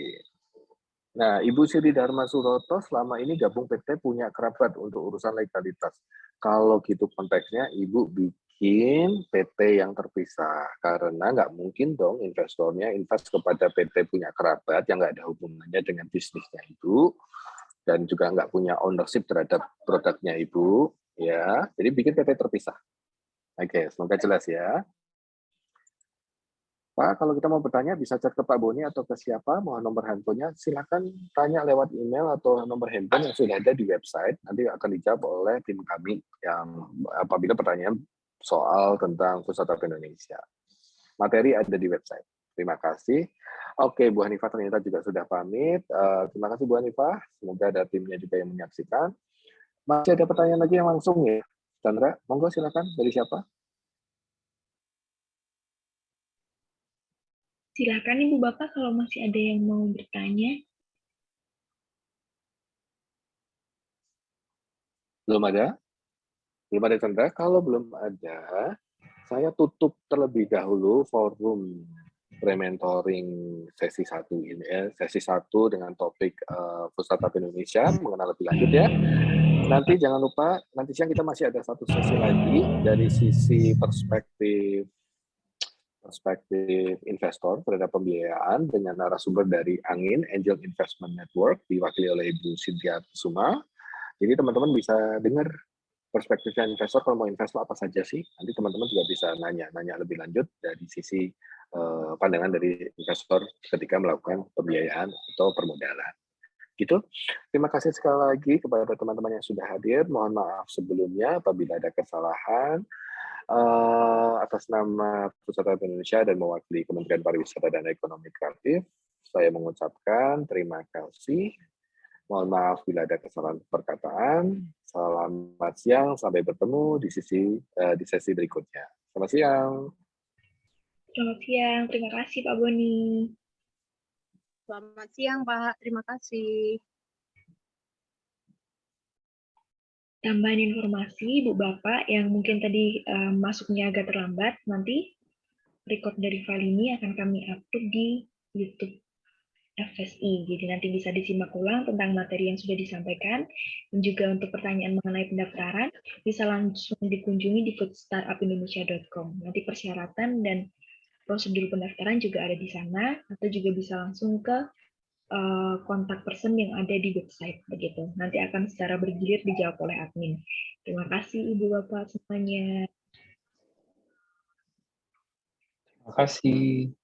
Nah, Ibu Sri Dharma Suroto selama ini gabung PT punya kerabat untuk urusan legalitas. Kalau gitu konteksnya, Ibu bikin PT yang terpisah. Karena nggak mungkin dong investornya invest kepada PT punya kerabat yang nggak ada hubungannya dengan bisnisnya Ibu. Dan juga nggak punya ownership terhadap produknya Ibu. Ya, jadi bikin PT terpisah. Oke, semoga jelas ya. Pak, kalau kita mau bertanya bisa chat ke Pak Boni atau ke siapa, mohon nomor handphonenya, silakan tanya lewat email atau nomor handphone yang sudah ada di website, nanti akan dijawab oleh tim kami yang apabila pertanyaan soal tentang Food Startup Indonesia. Materi ada di website. Terima kasih. Oke, Bu Hanifah ternyata juga sudah pamit. Terima kasih Bu Hanifah, semoga ada timnya juga yang menyaksikan. Masih ada pertanyaan lagi yang langsung ya, Chandra? Monggo silakan, dari siapa? Silakan Ibu Bapak kalau masih ada yang mau bertanya. Belum ada? Belum ada Chandra? Kalau belum ada, saya tutup terlebih dahulu forum pre-mentoring sesi 1 ini ya. Sesi 1 dengan topik Food Startup Indonesia, mengenal lebih lanjut ya. Nanti jangan lupa, nanti siang kita masih ada 1 sesi lagi dari sisi perspektif investor terhadap pembiayaan dengan narasumber dari Angin, Angel Investment Network, diwakili oleh Ibu Cynthia Kusuma. Jadi teman-teman bisa dengar perspektifnya investor, kalau mau investor apa saja sih? Nanti teman-teman juga bisa nanya lebih lanjut dari sisi pandangan dari investor ketika melakukan pembiayaan atau permodalan. Gitu. Terima kasih sekali lagi kepada teman-teman yang sudah hadir. Mohon maaf sebelumnya apabila ada kesalahan. Atas nama Food Startup Indonesia dan mewakili Kementerian Pariwisata dan Ekonomi Kreatif, saya mengucapkan terima kasih. Mohon maaf bila ada kesalahan perkataan. Selamat siang, sampai bertemu di sesi berikutnya. Selamat siang. Selamat siang, terima kasih Pak Boni. Selamat siang Pak, terima kasih. Tambahan informasi Ibu Bapak yang mungkin tadi masuknya agak terlambat, nanti record dari file ini akan kami upload di YouTube FSI. Jadi nanti bisa disimak ulang tentang materi yang sudah disampaikan, dan juga untuk pertanyaan mengenai pendaftaran bisa langsung dikunjungi di foodstartupindonesia.com. Nanti persyaratan dan prosedur pendaftaran juga ada di sana, atau juga bisa langsung ke kontak person yang ada di website begitu. Nanti akan secara bergilir dijawab oleh admin. Terima kasih Ibu Bapak semuanya. Terima kasih.